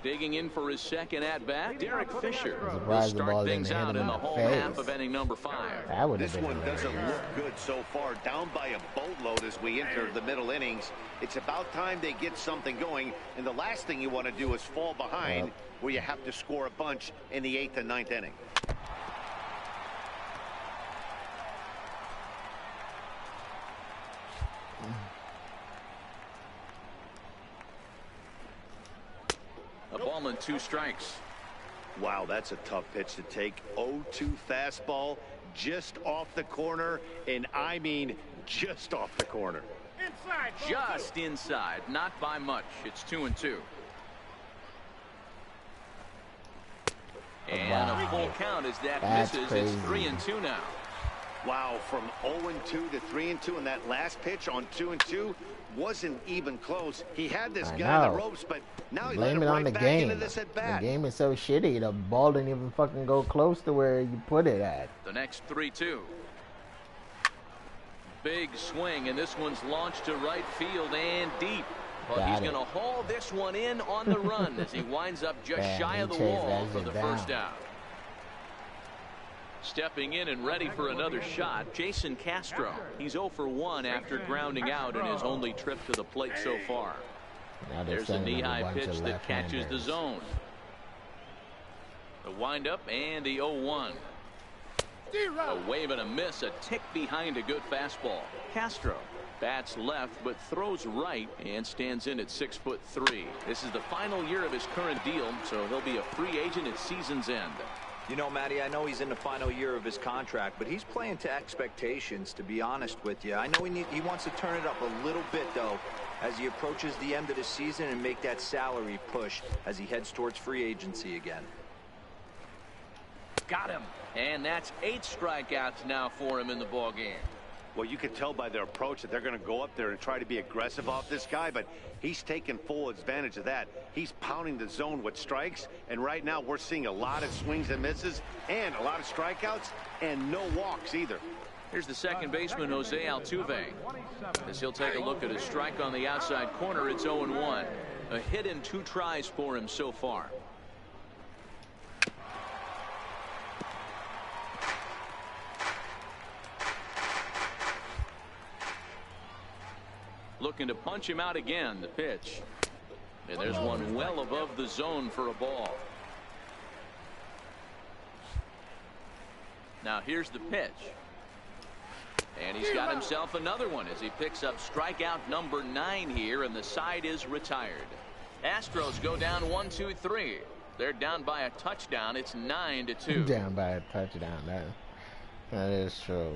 S1: Digging in for his second at-bat, Derek Fisher will
S3: Surprised the ball
S1: start
S3: didn't
S1: things
S3: hit
S1: out
S3: him
S1: in the
S3: in the
S1: home
S3: face.
S1: half of inning number 5.
S3: That would have
S2: This
S3: been
S2: one doesn't
S3: hilarious.
S2: look good so far. Down by a boatload as we enter the middle innings. It's about time they get something going. And the last thing you want to do is fall behind where you have to score a bunch in the 8th and 9th inning.
S1: A ball and 2 strikes.
S2: Wow, that's a tough pitch to take. 0-2 fastball just off the corner, and I mean just off the corner.
S5: Inside.
S1: Just inside, not by much. It's 2-2. And a full count as that
S3: That's
S1: misses.
S3: crazy.
S1: It's 3-2 now.
S2: Wow, from 0-2 to 3-2, and that last pitch on 2-2 wasn't even close. He had this guy in the ropes, but now he let
S3: Blame
S2: him
S3: it on
S2: right
S3: the
S2: back
S3: game.
S2: into this at
S3: The
S2: bat.
S3: game is so shitty. The ball didn't even fucking go close to where you put it at.
S1: The next 3-2. Big swing, and this one's launched to right field and deep. But he's going to haul this one in on the run as he winds up just shy of the wall for the first out. Stepping in and ready for another shot, Jason Castro. He's 0 for 1 after grounding out in his only trip to the plate so far. There's a knee-high pitch that catches the zone. The windup and the 0-1. A wave and a miss, a tick behind a good fastball. Castro bats left but throws right and stands in at 6'3". This is the final year of his current deal, so he'll be a free agent at season's end.
S4: You know, Matty, I know he's in the final year of his contract, but he's playing to expectations, to be honest with you. I know he wants to turn it up a little bit, though, as he approaches the end of the season and make that salary push as he heads towards free agency again.
S1: Got him. And that's 8 strikeouts now for him in the ballgame.
S2: Well, you can tell by their approach that they're going to go up there and try to be aggressive off this guy, but he's taking full advantage of that. He's pounding the zone with strikes, and right now we're seeing a lot of swings and misses and a lot of strikeouts and no walks either.
S1: Here's the second baseman, Jose Altuve. As he'll take a look at a strike on the outside corner, it's 0-1. A hit in 2 tries for him so far. Looking to punch him out again. The pitch. And there's one well above the zone for a ball. Now here's the pitch. And he's got himself another one as he picks up strikeout number 9 here, and the side is retired. Astros go down 1-2-3. They're down by a touchdown. It's 9-2.
S3: Down by a touchdown. That is true.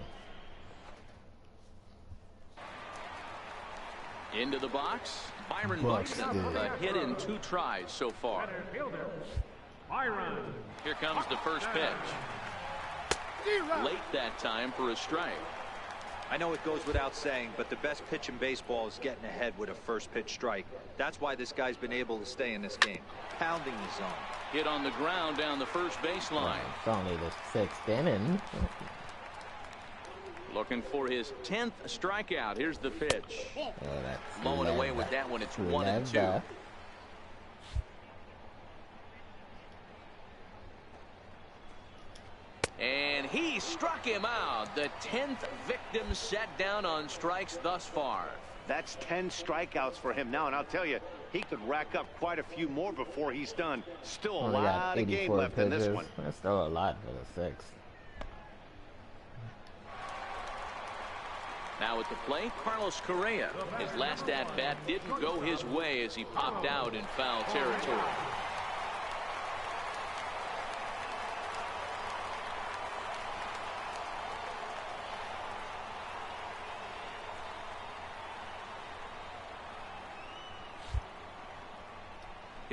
S1: Into the box, Byron Buxton. A hit in 2 tries so far. Here comes the first pitch. Late that time for a strike.
S4: I know it goes without saying, but the best pitch in baseball is getting ahead with a first pitch strike. That's why this guy's been able to stay in this game, pounding the zone.
S1: Hit on the ground down the first baseline.
S3: It's only the 6th inning.
S1: Looking for his 10th strikeout. Here's the pitch.
S3: Oh, that's
S1: Blowing away with that one. It's 1-2. And he struck him out. The 10th victim set down on strikes thus far.
S2: That's 10 strikeouts for him now, and I'll tell you, he could rack up quite a few more before he's done. Still a lot of game left in this one.
S3: That's still a lot for the 6th.
S1: Now at the plate, Carlos Correa. His last at-bat didn't go his way as he popped out in foul territory.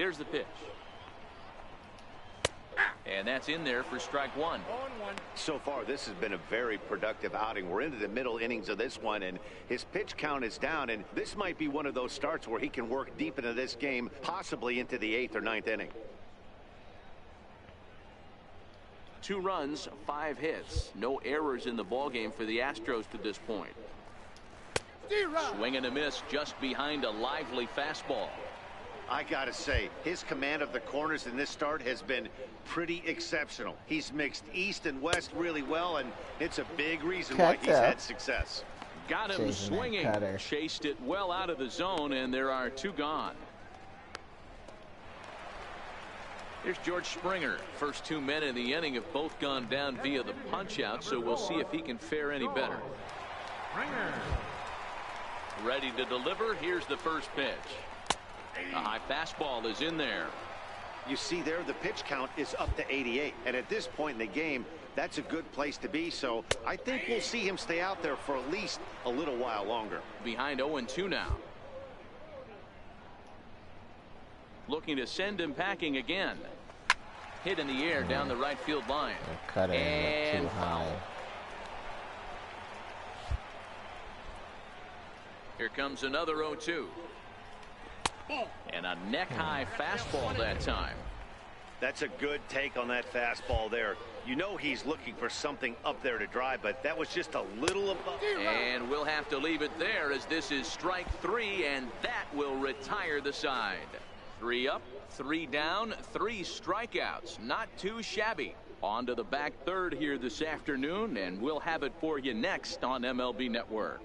S1: Here's the pitch. And that's in there for strike one.
S2: So far, this has been a very productive outing. We're into the middle innings of this one, and his pitch count is down, and this might be one of those starts where he can work deep into this game, possibly into the 8th or 9th inning.
S1: 2 runs, 5 hits. No errors in the ballgame for the Astros to this point. Swing and a miss just behind a lively fastball.
S2: I gotta say, his command of the corners in this start has been pretty exceptional. He's mixed east and west really well, and it's a big reason why he's had success.
S1: Got him swinging. Chased it well out of the zone, and there are 2 gone. Here's George Springer. First 2 men in the inning have both gone down via the punch-out, so we'll see if he can fare any better. Ready to deliver. Here's the first pitch. A high fastball is in there.
S2: You see there, the pitch count is up to 88, and at this point in the game, that's a good place to be, so I think we'll see him stay out there for at least a little while longer.
S1: Behind 0-2 now. Looking to send him packing again. Hit in the air down the right field line. And foul. Here comes another 0-2. And a neck-high fastball that time.
S2: That's a good take on that fastball there. You know he's looking for something up there to drive, but that was just a little above.
S1: And we'll have to leave it there as this is strike 3, and that will retire the side. 3 up, 3 down, 3 strikeouts. Not too shabby. On to the back third here this afternoon, and we'll have it for you next on MLB Network.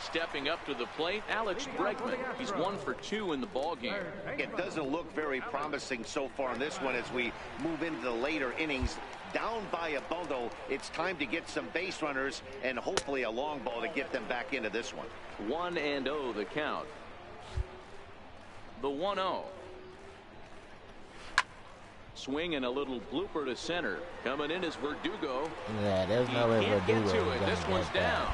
S1: Stepping up to the plate, Alex Bregman. He's 1 for 2 in the ballgame.
S2: It doesn't look very promising so far in this one as we move into the later innings. Down by a bundle, it's time to get some base runners and hopefully a long ball to get them back into this one.
S1: 1-0 the count. The 1-0. Swing and a little blooper to center. Coming in is Verdugo.
S3: Yeah, there's no way Verdugo is going to
S1: this one's down.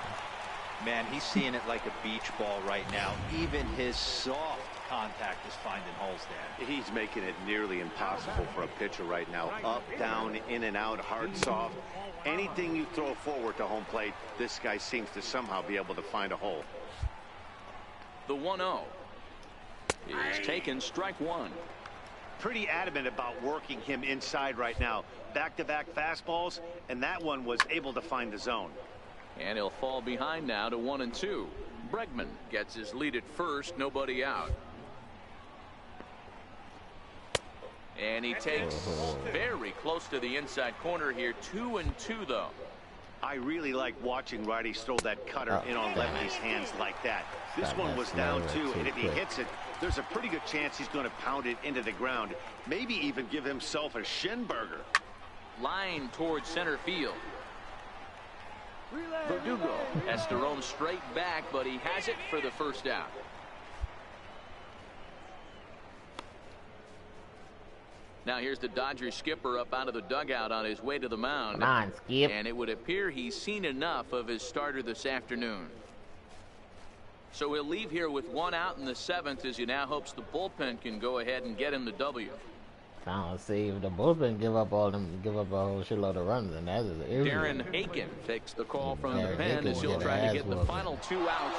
S4: Man, he's seeing it like a beach ball right now. Even his soft contact is finding holes there.
S2: He's making it nearly impossible for a pitcher right now. Up, down, in and out, hard, soft. Anything you throw forward to home plate, this guy seems to somehow be able to find a hole.
S1: The 1-0 is taken, strike 1.
S2: Pretty adamant about working him inside right now. Back-to-back fastballs, and that one was able to find the zone.
S1: And he'll fall behind now to 1-2. Bregman gets his lead at first, nobody out. And he takes very close to the inside corner here. 2-2 though.
S2: I really like watching righties throw that cutter in on lefties' hands like that. This one was down 2, and if he hits it, there's a pretty good chance he's going to pound it into the ground. Maybe even give himself a shin burger.
S1: Line towards center field. Verdugo has to roam straight back, but he has it for the first out. Now here's the Dodgers skipper up out of the dugout on his way to the mound.
S3: Come on, Skip.
S1: And it would appear he's seen enough of his starter this afternoon. So he'll leave here with 1 out in the 7th as he now hopes the bullpen can go ahead and get him the W.
S3: Now see if the bullpen give up a whole shitload of runs, and that is an issue.
S1: Darren Aiken takes the call from the pen as he'll try to get the final 2 outs.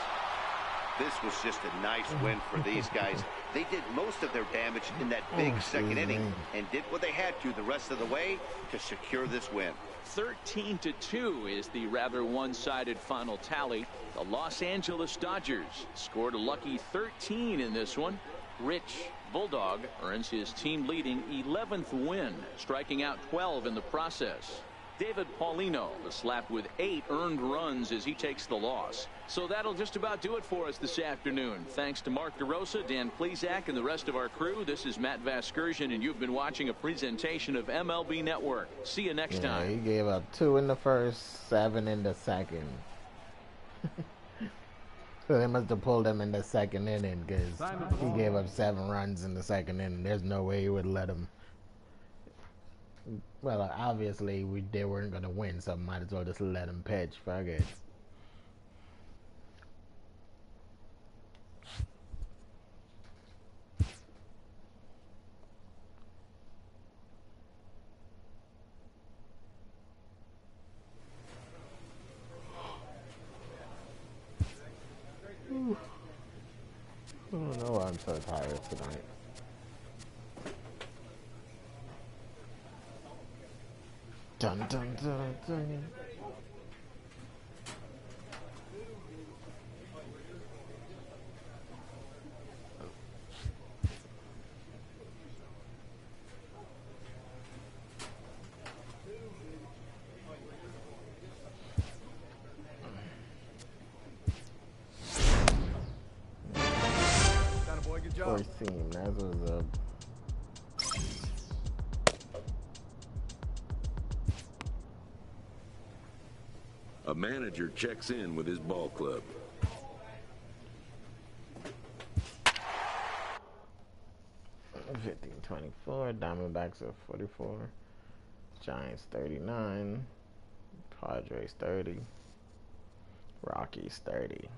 S2: This was just a nice win for these guys. They did most of their damage in that big second inning and did what they had to the rest of the way to secure this win.
S1: 13-2 is the rather one-sided final tally. The Los Angeles Dodgers scored a lucky 13 in this one. Rich Bulldog earns his team-leading 11th win, striking out 12 in the process. David Paulino was slapped with 8 earned runs as he takes the loss. So that'll just about do it for us this afternoon. Thanks to Mark DeRosa, Dan Plesac, and the rest of our crew. This is Matt Vasgersian, and you've been watching a presentation of MLB Network. See you next time.
S3: He gave up 2 in the first, 7 in the second. So they must have pulled him in the second inning because he gave up 7 runs in the second inning. There's no way he would let him. Well, obviously they weren't going to win, so might as well just let him pitch. Fuck it. going to the Pirates tonight. Dun dun dun dun.
S6: Good job.
S3: 14. That was a.
S7: A manager checks in with his ball club.
S3: $15.24. Diamondbacks at 44. Giants 39. Padres 30. Rockies 30.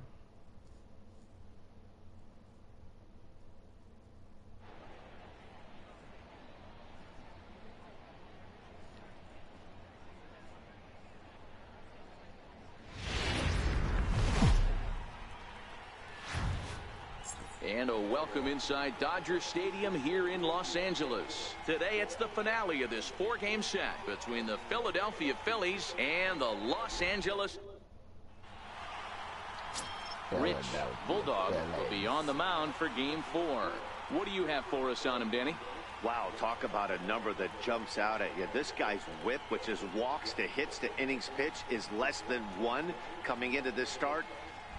S1: And a welcome inside Dodger Stadium here in Los Angeles. Today it's the finale of this 4-game set between the Philadelphia Phillies and the Los Angeles. Rich Bulldog will be on the mound for Game 4. What do you have for us on him, Danny?
S2: Wow, talk about a number that jumps out at you. This guy's whip, which is walks to hits to innings pitch, is less than 1 coming into this start.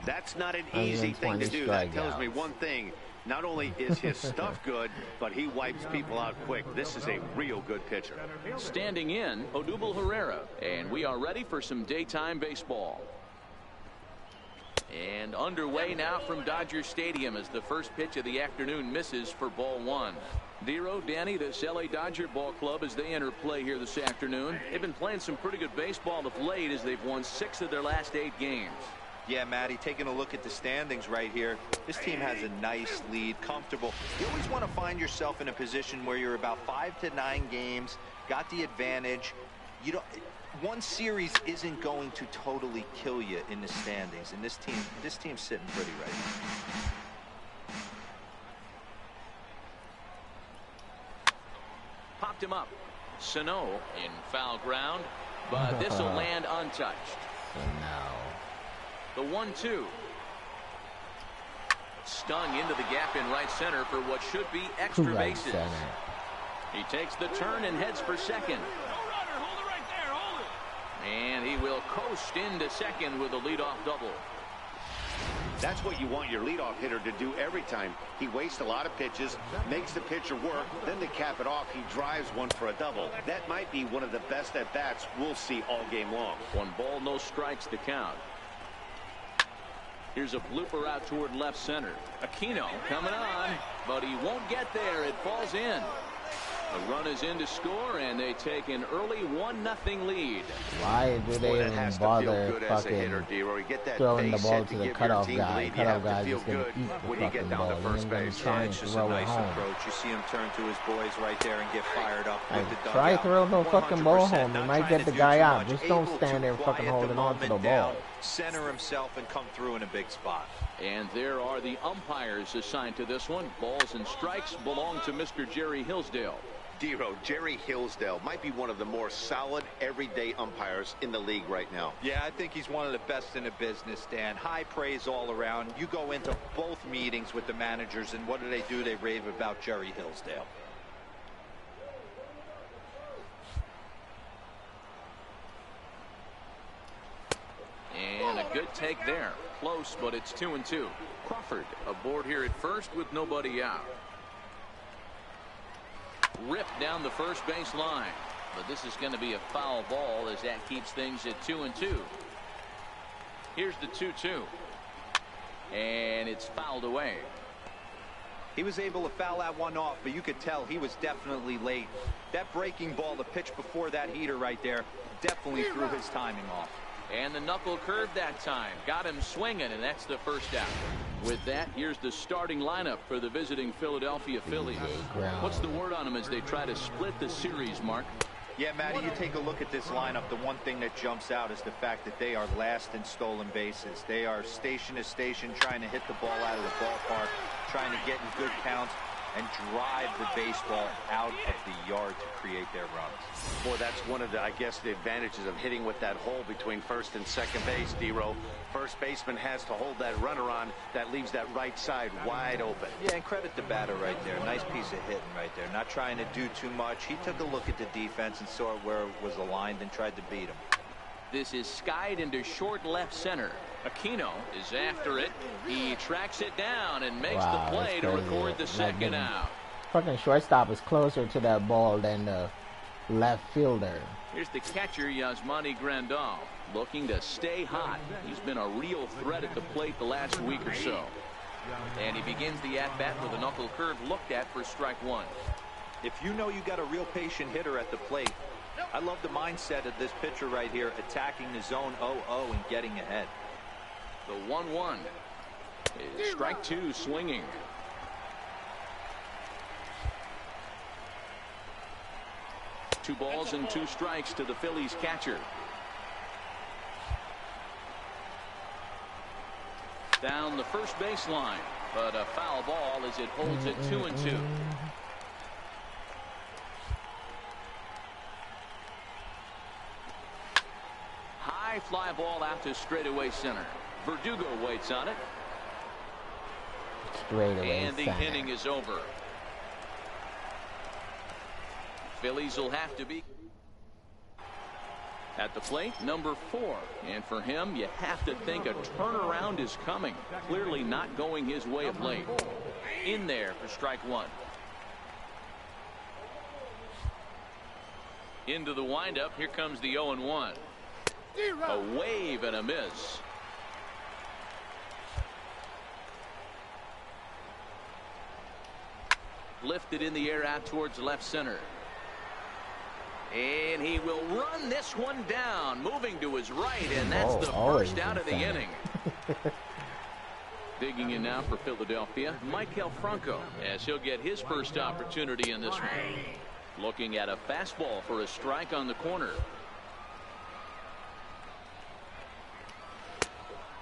S2: That's not an easy thing to do. That tells me one thing. Not only is his stuff good, but he wipes people out quick. This is a real good pitcher.
S1: Standing in, Odubel Herrera. And we are ready for some daytime baseball. And underway now from Dodger Stadium as the first pitch of the afternoon misses for ball 1. Dero, Danny, this LA Dodger ball club as they enter play here this afternoon. They've been playing some pretty good baseball of late as they've won 6 of their last 8 games.
S4: Yeah, Matty, taking a look at the standings right here, this team has a nice lead, comfortable. You always want to find yourself in a position where you're about 5 to 9 games, got the advantage. You don't. One series isn't going to totally kill you in the standings, and this team's sitting pretty right now.
S1: Popped him up. Sano in foul ground, but this will land untouched. The 1-2. Stung into the gap in right center for what should be extra bases. He takes the turn and heads for second. And he will coast into second with a leadoff double.
S2: That's what you want your leadoff hitter to do every time. He wastes a lot of pitches, makes the pitcher work, then to cap it off, he drives one for a double. That might be one of the best at-bats we'll see all game long.
S1: 1 ball, no strikes to count. Here's a blooper out toward left center. Aquino coming on, but he won't get there. It falls in. The run is in to score, and they take an early 1-0 lead.
S3: Why do they even bother fucking throwing the ball to the cutoff guy? Cutoff guy is going to eat the fucking ball. He's trying to throw it home.
S4: You see him turn to his boys right there and get fired up with the dugout.
S3: Try throw no fucking ball home. You might get the guy out. Just don't stand there fucking holding on to the ball.
S4: Center himself and come through in a big spot.
S1: And there are the umpires assigned to this one. Balls and strikes belong to Mr. Jerry Hillsdale.
S2: Dero, Jerry Hillsdale might be one of the more solid everyday umpires in the league right now.
S4: Yeah, I think he's one of the best in the business, Dan. High praise all around. You go into both meetings with the managers, and what do? They rave about Jerry Hillsdale.
S1: And a good take there. Close, but it's 2-2. Crawford aboard here at first with nobody out. Ripped down the first base line, but this is going to be a foul ball as that keeps things at 2-2. Here's the 2-2, and it's fouled away.
S4: He was able to foul that one off, but you could tell he was definitely late. That breaking ball, the pitch before that heater right there, definitely threw his timing off.
S1: And the knuckle curve that time got him swinging, and that's the first out. With that, here's the starting lineup for the visiting Philadelphia Phillies. What's the word on them as they try to split the series, Mark?
S4: Yeah, Matty, you take a look at this lineup. The one thing that jumps out is the fact that they are last in stolen bases. They are station to station trying to hit the ball out of the ballpark, trying to get in good counts and drive the baseball out of the yard to create their runs.
S2: Boy, that's one of the, I guess, the advantages of hitting with that hole between first and second base, D-Row. First baseman has to hold that runner on. That leaves that right side wide open.
S4: Yeah, and credit the batter right there. Nice piece of hitting right there. Not trying to do too much. He took a look at the defense and saw where it was aligned and tried to beat him.
S1: This is skied into short left center. Aquino is after it. He tracks it down and makes the play to record the second out.
S3: Fucking shortstop is closer to that ball than the left fielder.
S1: Here's the catcher, Yasmani Grandal, looking to stay hot. He's been a real threat at the plate the last week or so. And he begins the at-bat with a knuckle curve looked at for strike one.
S4: If you know you got a real patient hitter at the plate, I love the mindset of this pitcher right here, attacking the zone 0-0 and getting ahead.
S1: The 1-1 is strike two, swinging. Two balls and two strikes to the Phillies catcher. Down the first baseline, but a foul ball as it holds it 2-2. High fly ball out to straightaway center. Verdugo waits on it.
S3: Straightaway
S1: and the
S3: center.
S1: inning is over. Phillies will have to be at the plate, number 4. And for him, you have to think a turnaround is coming. Clearly not going his way of late. In there for strike one. Into the windup. Here comes the 0-1. A wave and a miss. Lifted in the air out towards left center. And he will run this one down, moving to his right, and that's the first out of the inning. Digging in now for Philadelphia, Maikel Franco, as he'll get his first opportunity in this one. Looking at a fastball for a strike on the corner.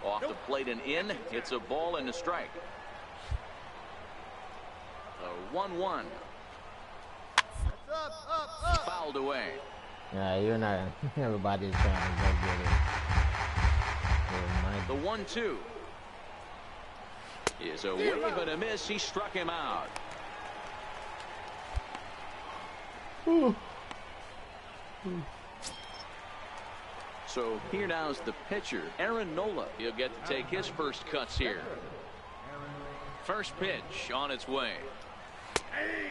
S1: Off the plate and in. It's a ball and a strike. A 1-1. Fouled away.
S3: Yeah, you're not. Everybody's trying to go get it.
S1: The 1-2 is a wave and a miss. He struck him out. So here now is the pitcher, Aaron Nola. He'll get to take his first cuts here. First pitch on its way.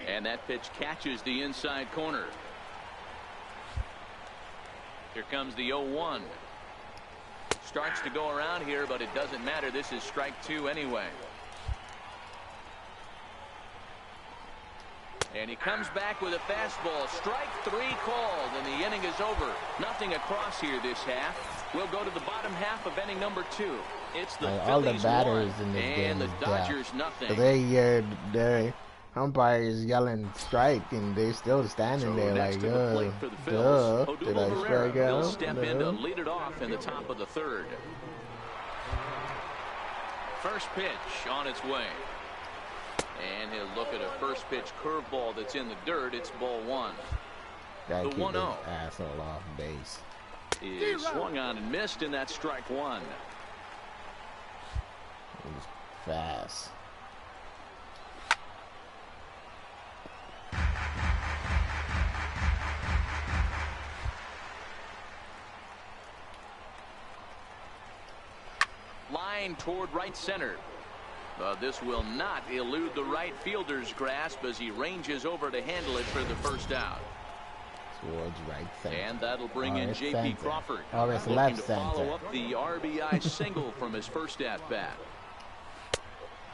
S1: And that pitch catches the inside corner. Here comes the 0-1. Starts to go around here, but it doesn't matter. This is strike two anyway. And he comes back with a fastball. Strike three called, and the inning is over. Nothing across here this half. We'll go to the bottom half of inning number 2. It's the
S3: all the
S1: Phillies
S3: batters
S1: 1
S3: in this
S1: and
S3: game
S1: the
S3: is
S1: Dodgers
S3: deaf.
S1: nothing.
S3: So their umpires yelling strike, and they still standing there like,
S1: Did I strike
S3: out?
S1: He'll step in to lead it off in the top of the third. First pitch on its way. And he'll look at a first pitch curveball that's in the dirt. It's ball one.
S3: The
S1: 1-0
S3: asshole off base
S1: is swung on and missed, and that's strike one.
S3: He's fast.
S1: Line toward right center. This will not elude the right fielder's grasp as he ranges over to handle it for the first out.
S3: Towards right center.
S1: And that'll bring in J.P. Crawford.
S3: It's
S1: looking
S3: left
S1: to
S3: center.
S1: follow up the RBI single from his first at-bat.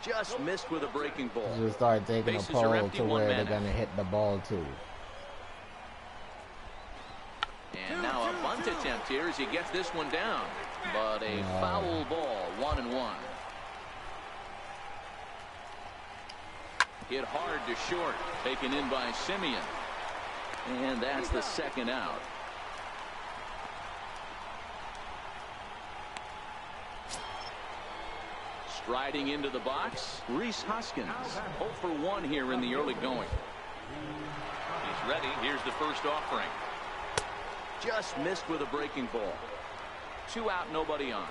S1: Just missed with a breaking ball.
S3: Just start taking
S1: Bases
S3: a
S1: are
S3: pole
S1: empty,
S3: to
S1: one
S3: where they're
S1: man
S3: going to hit the ball to.
S1: And now a bunt attempt here as he gets this one down. But a foul ball, 1-1. Hit hard to short, taken in by Simeon. And that's the second out. Striding into the box, Rhys Hoskins. 0 for 1 here in the early going. He's ready. Here's the first offering. Just missed with a breaking ball. 2 out, nobody on.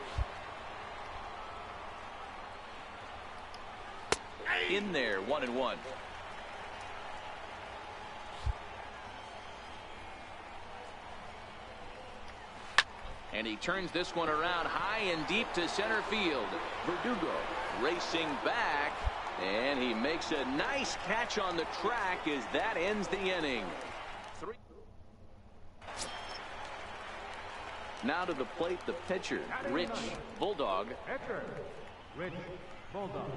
S1: In there, 1-1. And he turns this one around high and deep to center field. Verdugo racing back, and he makes a nice catch on the track as that ends the inning. 3. Now to the plate, the pitcher, Rich Bulldog.
S6: Pitcher, Rich Bulldog.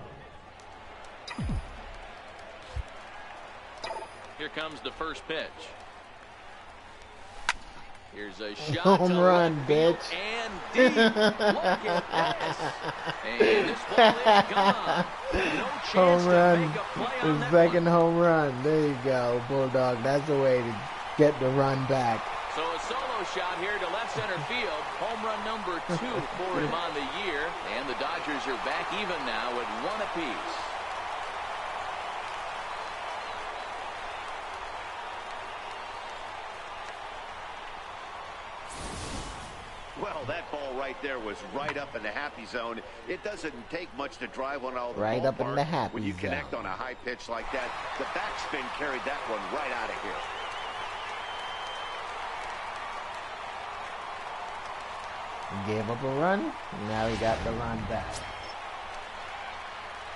S1: Here comes the first pitch. Here's a shot.
S3: Home run, bitch.
S1: And deep. Look at that. And this ball is gone. No chance
S3: Home run.
S1: to make a play on
S3: The
S1: that
S3: second
S1: one.
S3: home run. There you go, Bulldog. That's the way to get the run back.
S1: So a solo shot here to left center field. Home run number 2 for him on the year. And the Dodgers are back even now at 1 apiece.
S2: Well, that ball right there was right up in the happy zone. It doesn't take much to drive one out of the
S3: Right up in
S2: ballpark.
S3: the happy
S2: When you connect
S3: zone.
S2: on a high pitch like that, the backspin carried that one right out of here.
S3: He gave up a run. Now he got the run back.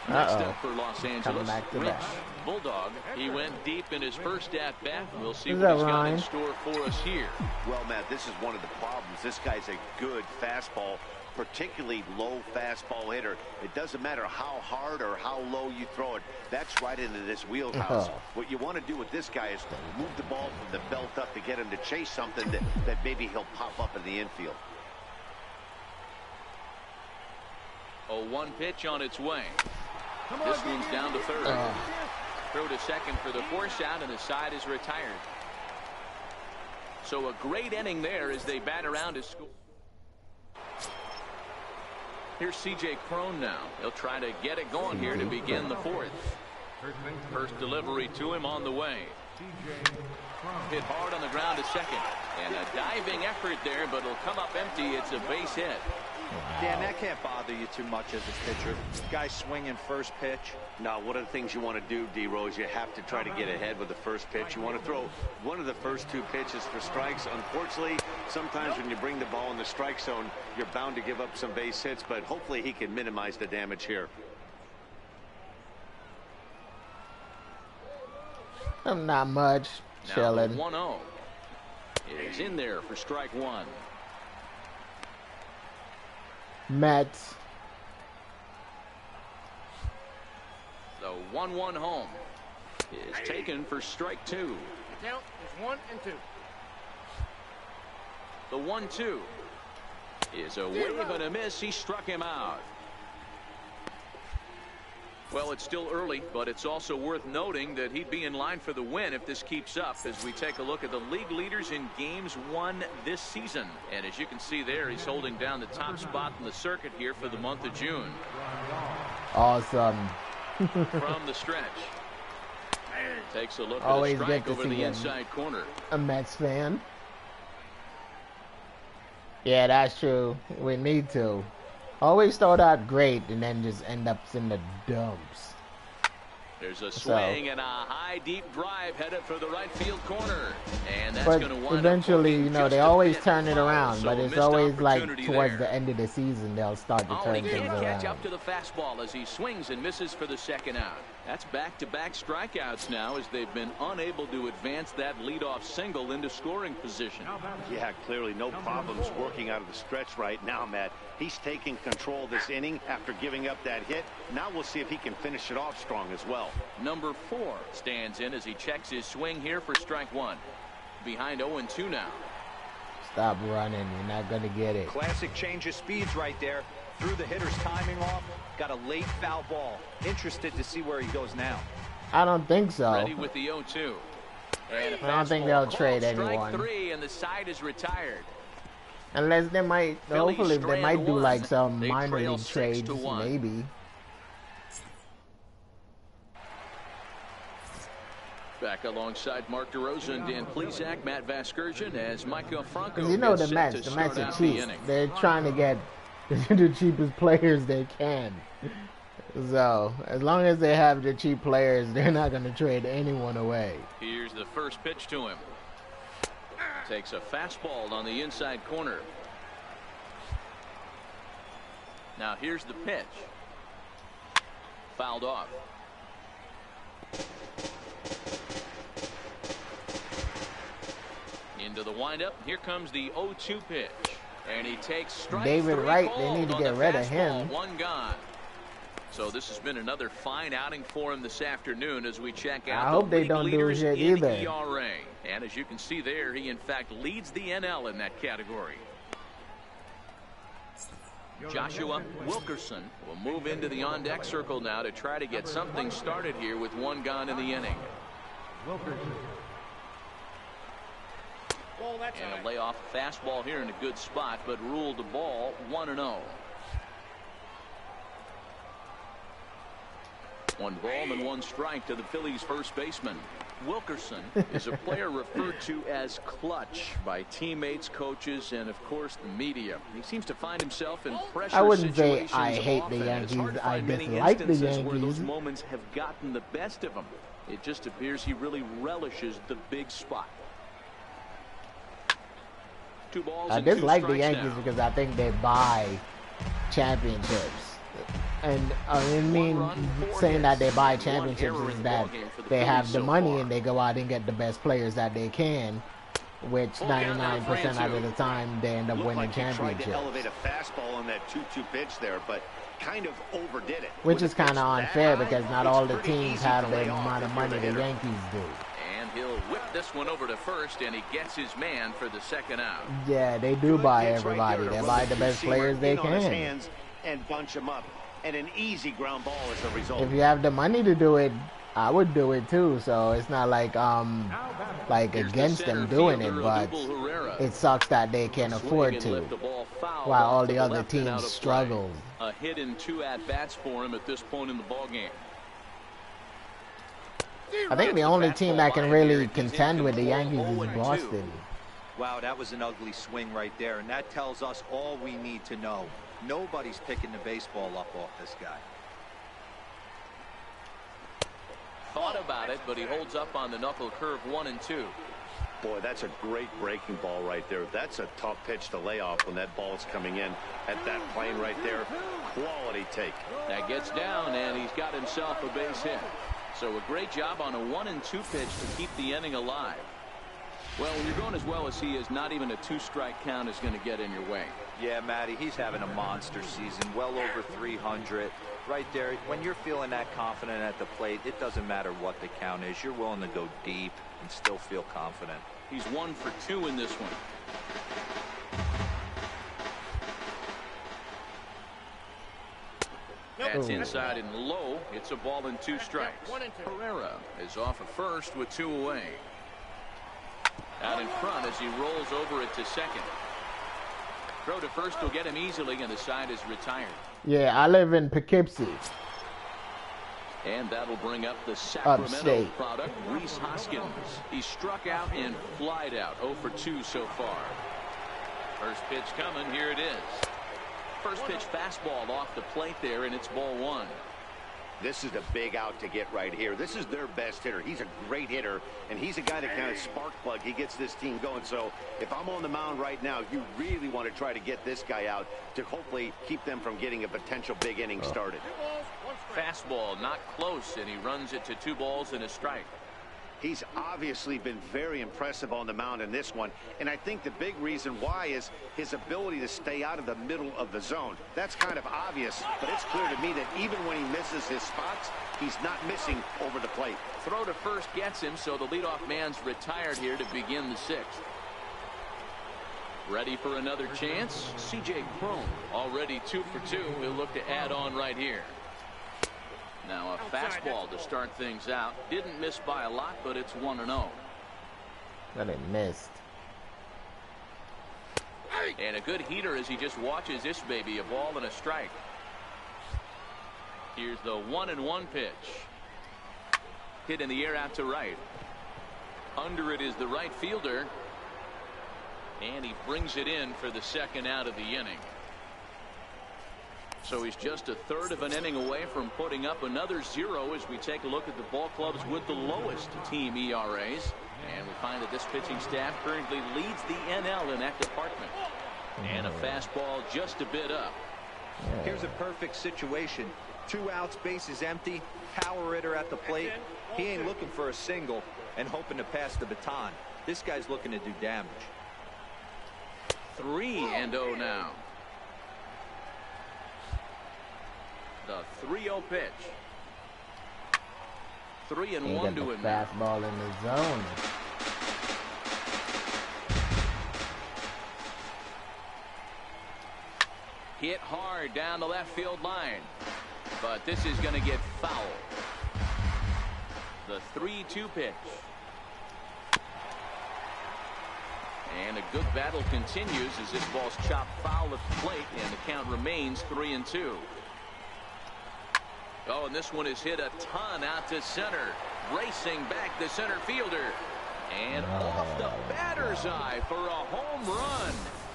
S1: Next
S3: Uh-oh.
S1: up for Los
S3: Coming
S1: Angeles,
S3: back to
S1: Rich
S3: back.
S1: Bulldog. He went deep in his first at-bat. We'll see
S3: Is
S1: what
S3: that
S1: he's got in
S3: Ryan?
S1: store for us here.
S2: Well, Matt, this is one of the problems. This guy's a good fastball, particularly low fastball hitter. It doesn't matter how hard or how low you throw it. That's right into this wheelhouse.
S3: Oh.
S2: What you want to do with this guy is move the ball from the belt up to get him to chase something that maybe he'll pop up in the infield.
S1: A 1 pitch on its way. This one's down to third. Throw to second for the force out, and the side is retired. So a great inning there as they bat around to score. Here's C.J. Cron now. He'll try to get it going here to begin the 4th. First delivery to him on the way. Hit hard on the ground to second. And a diving effort there, but it'll come up empty. It's a base hit.
S4: Dan, that can't bother you too much as a pitcher. Guy swinging first pitch.
S2: Now, one of the things you want to do, D-Rose, you have to try to get ahead with the first pitch. You want to throw one of the first 2 pitches for strikes. Unfortunately, sometimes when you bring the ball in the strike zone, you're bound to give up some base hits, but hopefully he can minimize the damage here.
S3: Not much. Chilling.
S1: 1-0 is in there for strike 1.
S3: Mets.
S1: The 1-1 home is taken for strike 2.
S5: The count is 1 and 2.
S1: The 1-2 is a wave and a miss. He struck him out. Well, it's still early, but it's also worth noting that he'd be in line for the win if this keeps up as we take a look at the league leaders in games won this season. And as you can see there, he's holding down the top spot in the circuit here for the month of June.
S3: Awesome.
S1: From the stretch. Takes a look
S3: Always
S1: at a strike
S3: good to
S1: over
S3: see
S1: the inside corner.
S3: A Mets fan. Yeah, that's true. We need to. Always start out great and then just end up in the dumps.
S1: There's a swing and a high deep drive headed for the right field corner, and that's
S3: But
S1: going to wind
S3: eventually,
S1: up
S3: you know,
S1: just
S3: they
S1: a
S3: always
S1: bit
S3: turn it
S1: foul,
S3: around.
S1: so
S3: But it's
S1: missed
S3: always like
S1: opportunity
S3: towards
S1: there.
S3: the end of the season they'll start to
S1: Oh,
S3: turn
S1: he
S3: things
S1: can't catch
S3: around.
S1: up to the fastball as he swings and misses for the second out. That's back-to-back strikeouts now as they've been unable to advance that leadoff single into scoring position.
S2: Yeah, clearly no problems working out of the stretch right now, Matt. He's taking control of this inning after giving up that hit. Now we'll see if he can finish it off strong as well.
S1: Number 4 stands in as he checks his swing here for strike 1. Behind 0-2 now.
S3: Stop running. You're not going to get it.
S4: Classic change of speeds right there. Threw the hitter's timing off. Got a late foul ball. Interested to see where he goes now.
S3: I don't think so.
S1: Ready with the 0-2. And
S3: I don't think they'll trade
S1: strike
S3: anyone.
S1: 3, and the side is retired.
S3: Unless they might, hopefully they might do like some
S1: They
S3: minor
S1: trail
S3: league
S1: 6
S3: trades,
S1: to 1.
S3: maybe.
S1: Back alongside Mark DeRosa, Dan Plesac, Matt Vasgersian as Michael Franco.
S3: Because you know
S1: gets
S3: the
S1: set
S3: Mets
S1: to
S3: are
S1: start
S3: cheap. They're trying to get the cheapest players they can. So, as long as they have the cheap players, they're not going to trade anyone away.
S1: Here's the first pitch to him. Takes a fastball on the inside corner. Now here's the pitch. Fouled off. Into the windup. Here comes the 0-2 pitch. And he takes strike
S3: David
S1: 3
S3: Wright,
S1: called
S3: they need to
S1: on
S3: get
S1: the
S3: rid of
S1: fastball.
S3: him.
S1: 1 gone. So this has been another fine outing for him this afternoon as we check out
S3: I hope
S1: the
S3: they
S1: league
S3: don't do
S1: leaders
S3: shit
S1: in
S3: either.
S1: ERA. And as you can see there, he in fact leads the NL in that category. Joshua Wilkerson will move into the on-deck circle now to try to get something started here with 1 gone in the inning. And a layoff fastball here in a good spot, but ruled the ball 1-0. 1 ball and 1 strike to the Phillies first baseman. Wilkerson is a player referred to as clutch by teammates, coaches, and of course the media. He seems to find himself in pressure
S3: I wouldn't say
S1: situations
S3: I hate the
S1: often. It's
S3: Yankees.
S1: hard to
S3: I
S1: find many
S3: dislike the
S1: instances where those
S3: Yankees.
S1: moments have gotten the best of him. It just appears he really relishes the big spot. 2 balls
S3: I
S1: and 2
S3: dislike the
S1: strikes
S3: Yankees
S1: now.
S3: because I think they buy championships. And I mean, saying that they buy championships is that they have the money and they go out and get the best players that they can, which 99% out of the time they end up winning
S2: Like he tried
S3: championships.
S2: to elevate a fastball on that 2-2 pitch there, but kind of overdid it.
S3: Which
S2: With
S3: is
S2: a pitch
S3: kind of
S2: that
S3: unfair
S2: high,
S3: because not
S2: it's
S3: all the
S2: pretty
S3: teams
S2: easy
S3: have
S2: to
S3: the
S2: lay off
S3: amount of
S2: if you're
S3: money
S2: the
S3: the
S2: hitter.
S3: Yankees do.
S1: And he'll whip this one over to first, and he gets his man for the second out.
S3: Yeah, they do buy
S2: Good pitch right
S3: everybody.
S2: there to
S3: They
S2: run
S3: buy
S2: the
S3: the best
S2: two-seamer
S3: players they
S2: in on his
S3: can.
S2: hands and bunch him up. And an easy ground ball as a result.
S3: If you have the money to do it, I would do it too. So it's not like
S1: Here's
S3: against
S1: the
S3: them
S1: center
S3: doing it,
S1: fielder,
S3: but
S1: Odubel Herrera.
S3: it sucks that they can't
S1: Swing
S3: afford
S1: and
S3: to,
S1: lift the ball foul
S3: while
S1: off
S3: all
S1: to
S3: the other
S1: left and out
S3: teams
S1: of play.
S3: struggle.
S1: A hit and 2 at-bats for him at this point in the ballgame.
S3: I think the only team that can really contend with the Yankees is Boston.
S4: Wow, that was an ugly swing right there, and that tells us all we need to know. Nobody's picking the baseball up off this guy.
S1: Thought about it, but he holds up on the knuckle curve 1 and 2.
S2: Boy, that's a great breaking ball right there. That's a tough pitch to lay off when that ball's coming in at that plane right there. Quality take.
S1: That gets down, and he's got himself a base hit. So a great job on a 1 and 2 pitch to keep the inning alive. Well, when you're going as well as he is, not even a 2-strike count is going to get in your way.
S4: Yeah, Matty, he's having a monster season, well over 300. Right there, when you're feeling that confident at the plate, it doesn't matter what the count is. You're willing to go deep and still feel confident.
S1: He's 1 for 2 in this one. That's inside and low. It's a ball and 2 strikes.
S5: 1 and 2.
S1: Herrera is off at first with 2 away. Out in front as he rolls over it to second. Throw to first will get him easily, and the side is retired.
S3: Yeah, I live in Poughkeepsie.
S1: And that'll bring up the Sacramento
S3: Upstate.
S1: product, Rhys Hoskins. He struck out and flied out, 0 for 2 so far. First pitch coming, here it is. First pitch fastball off the plate there, and it's ball 1.
S2: This is a big out to get right here. This is their best hitter. He's a great hitter, and he's a guy that kind of spark plug. He gets this team going. So if I'm on the mound right now, you really want to try to get this guy out to hopefully keep them from getting a potential big inning started.
S5: 2 balls, 1 strike.
S1: Fastball not close, and he runs it to 2 balls and a strike.
S2: He's obviously been very impressive on the mound in this one, and I think the big reason why is his ability to stay out of the middle of the zone. That's kind of obvious, but it's clear to me that even when he misses his spots, he's not missing over the plate.
S1: Throw to first gets him, so the leadoff man's retired here to begin the 6th. Ready for another chance? C.J. Cron already 2 for 2. He'll look to add on right here. Now a fastball to start things out. Didn't miss by a lot, but it's 1-0.
S3: But it missed.
S1: And a good heater as he just watches this baby, a ball and a strike. Here's the 1-1 pitch. Hit in the air out to right. Under it is the right fielder. And he brings it in for the second out of the inning. So he's just a third of an inning away from putting up another 0 as we take a look at the ball clubs with the lowest team ERAs. And we find that this pitching staff currently leads the NL in that department. And a fastball just a bit up.
S4: Here's a perfect situation. 2 outs, bases empty, power hitter at the plate. He ain't looking for a single and hoping to pass the baton. This guy's looking to do damage.
S1: 3-0 now. The 3-0 pitch. 3-1 to him.
S3: Fastball in the zone.
S1: Hit hard down the left field line. But this is going to get foul. The 3-2 pitch. And a good battle continues as this ball's chopped foul at the plate, and the count remains 3-2. Oh, and this one is hit a ton out to center. Racing back the center fielder. And off the batter's eye for a home run.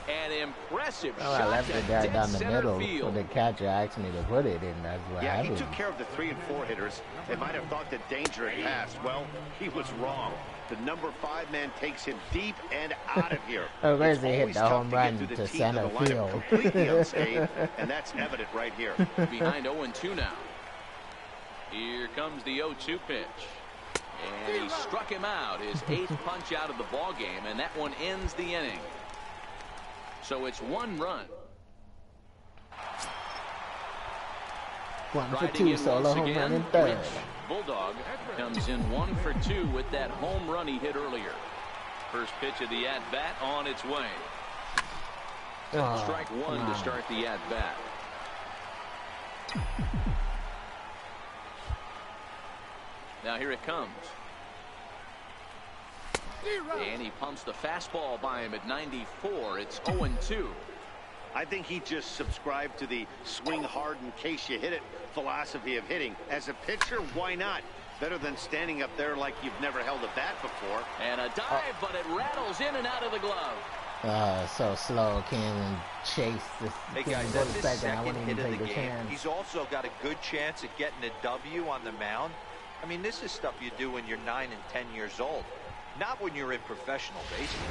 S1: An impressive shot.
S3: I left the guy down the middle
S1: field.
S3: for the catcher asked me to put it in. That's what happened.
S2: He took care of the 3 and 4 hitters. They might have thought that danger had passed. Well, he was wrong. The number 5 man takes him deep and out of here.
S3: Of course, he hit the home run to center field.
S2: Completely unscathed, and that's evident right here.
S1: Behind 0-2 now. Here comes the 0-2 pitch. And he struck him out. His 8th punch out of the ball game, and that one ends the inning. So it's 1 run.
S3: 1 for 2, solo home run in third.
S1: Bulldog comes in 1 for 2 with that home run he hit earlier. First pitch of the at-bat on its way. Strike 1 to start the at-bat. Now here it comes. And he pumps the fastball by him at 94. It's 0-2.
S2: I think he just subscribed to the swing hard in case you hit it philosophy of hitting. As a pitcher, why not? Better than standing up there like you've never held a bat before.
S1: And a dive, but it rattles in and out of the glove.
S3: So slow. Can't even chase this.
S4: Hey guys, that's his second hit of the game. He's also got a good chance at getting a W on the mound. I mean, this is stuff you do when you're 9 and 10 years old. Not when you're in professional baseball.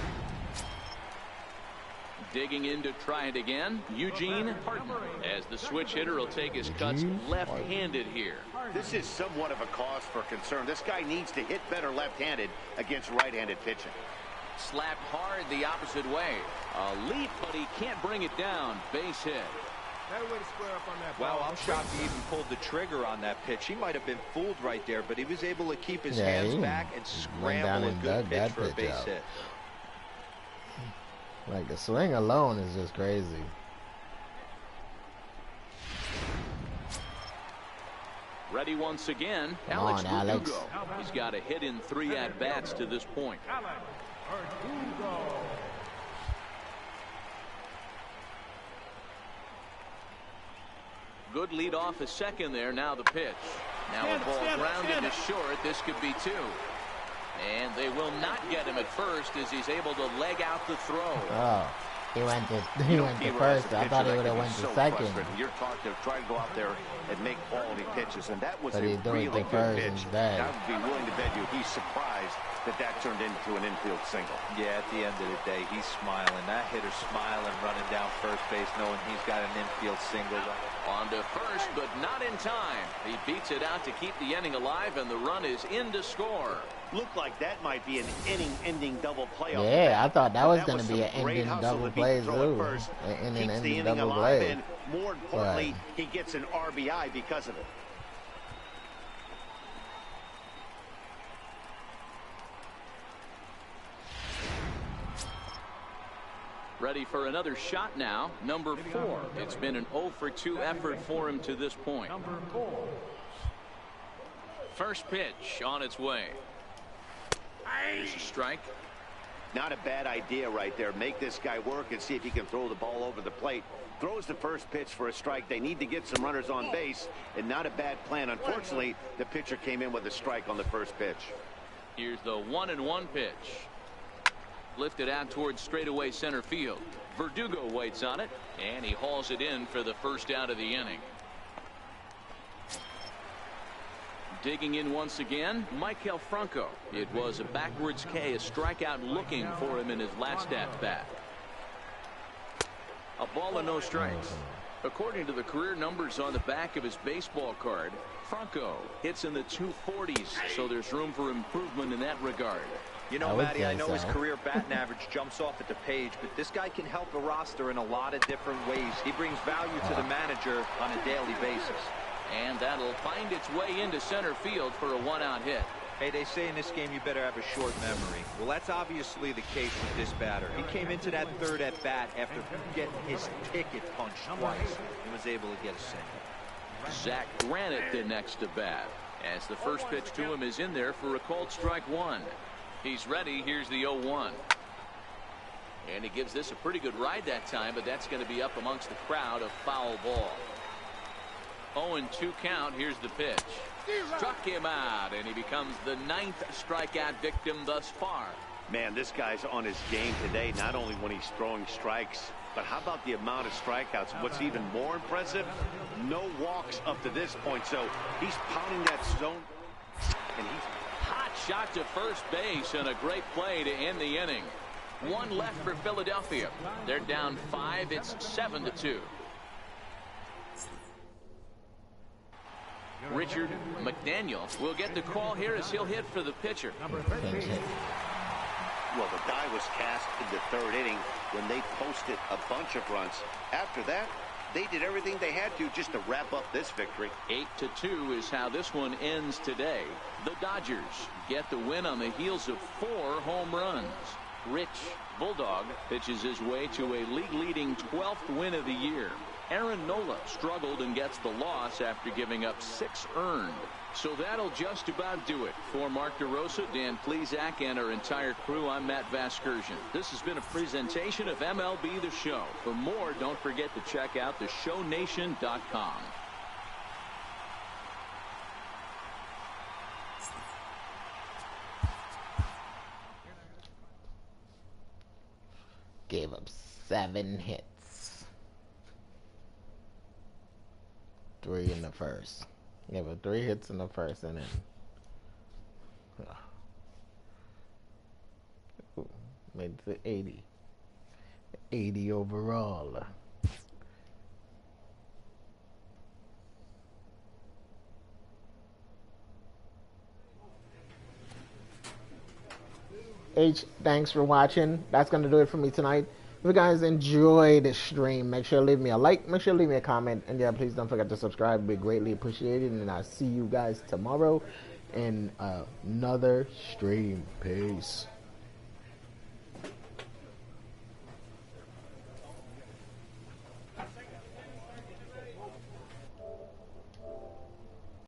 S1: Digging in to try it again, Eugene Harden, as the switch hitter will take his cuts left-handed here.
S2: This is somewhat of a cause for concern. This guy needs to hit better left-handed against right-handed pitching.
S1: Slapped hard the opposite way. A leap, but he can't bring it down. Base hit.
S5: Better way to square up on that.
S4: Well, I'm shocked he even pulled the trigger on that pitch. He might have been fooled right there, but he was able to keep his hands back and scramble a good pitch for a base hit.
S3: Like, the swing alone is just crazy.
S1: Ready once again,
S3: Come on, Alex.
S1: He's got a hit in 3 at-bats to this point. Good lead off his second there. Now the pitch. Now a ball grounded to short. This could be 2. And they will not get him at first as he's able to leg out the throw.
S3: Oh, he went to first. I thought he would have went to second.
S2: You're taught to try to go out there and make quality pitches, and that was
S3: But
S2: a
S3: he's doing
S2: really
S3: the
S2: good
S3: first
S2: pitch.
S3: instead.
S2: I would be willing to bet you he's surprised that turned into an infield single.
S4: Yeah, at the end of the day, he's smiling. That hitter's smiling, running down first base, knowing he's got an infield single.
S1: On to first, but not in time. He beats it out to keep the inning alive, and the run is in to score.
S2: Looked like that might be an inning-ending double play.
S3: Yeah, I thought that was going to be an ending double play, too. An ending double play.
S2: And more importantly, he gets an RBI because of it.
S1: Ready for another shot now. Number 4. It's been an 0 for 2 effort for him to this point.
S6: Number 4.
S1: First pitch on its way. There's a strike.
S2: Not a bad idea right there. Make this guy work and see if he can throw the ball over the plate. Throws the first pitch for a strike. They need to get some runners on base, and not a bad plan. Unfortunately, the pitcher came in with a strike on the first pitch.
S1: Here's the 1-1 pitch. Lifted out towards straightaway center field. Verdugo waits on it, and he hauls it in for the first out of the inning. Digging in once again, Michael Franco. It was a backwards K, a strikeout looking for him in his last at-bat. A ball and no strikes. According to the career numbers on the back of his baseball card, Franco hits in the 240s, so there's room for improvement in that regard.
S4: You know, Matty, I know his career batting average jumps off at the page, but this guy can help a roster in a lot of different ways. He brings value to the manager on a daily basis.
S1: And that'll find its way into center field for a one-out hit.
S4: Hey, they say in this game you better have a short memory. Well, that's obviously the case with this batter. He came into that third at-bat after getting his ticket punched twice and was able to get a single.
S1: Zach Granite the next to bat, as the first pitch to him is in there for a called strike one. He's ready. Here's the 0-1. And he gives this a pretty good ride that time, but that's going to be up amongst the crowd. A foul ball. 0-2 count. Here's the pitch. Struck him out, and he becomes the 9th strikeout victim thus far.
S2: Man, this guy's on his game today, not only when he's throwing strikes, but how about the amount of strikeouts? What's even more impressive, no walks up to this point. So he's pounding that zone, and he's
S1: hot shot to first base, and a great play to end the inning. One left for Philadelphia. They're down 5. It's 7-2. Richard McDaniel will get the call here as he'll hit for the pitcher.
S2: Well, the die was cast in the third inning when they posted a bunch of runs. After that, they did everything they had to just to wrap up this victory.
S1: 8-2 is how this one ends today. The Dodgers get the win on the heels of 4 home runs. Rich Bulldog pitches his way to a league-leading 12th win of the year. Aaron Nola struggled and gets the loss after giving up 6 earned. So that'll just about do it. For Mark DeRosa, Dan Plesac, and our entire crew, I'm Matt Vasgersian. This has been a presentation of MLB The Show. For more, don't forget to check out theshownation.com.
S3: Gave up 7 hits. 3 in the first. Gave up 3 hits in the first inning. Made it to 80. 80 overall. Thanks for watching. That's going to do it for me tonight. If you guys enjoyed the stream, make sure to leave me a like, make sure to leave me a comment, and yeah, please don't forget to subscribe. It'd be greatly appreciated, and I'll see you guys tomorrow in another stream. Peace.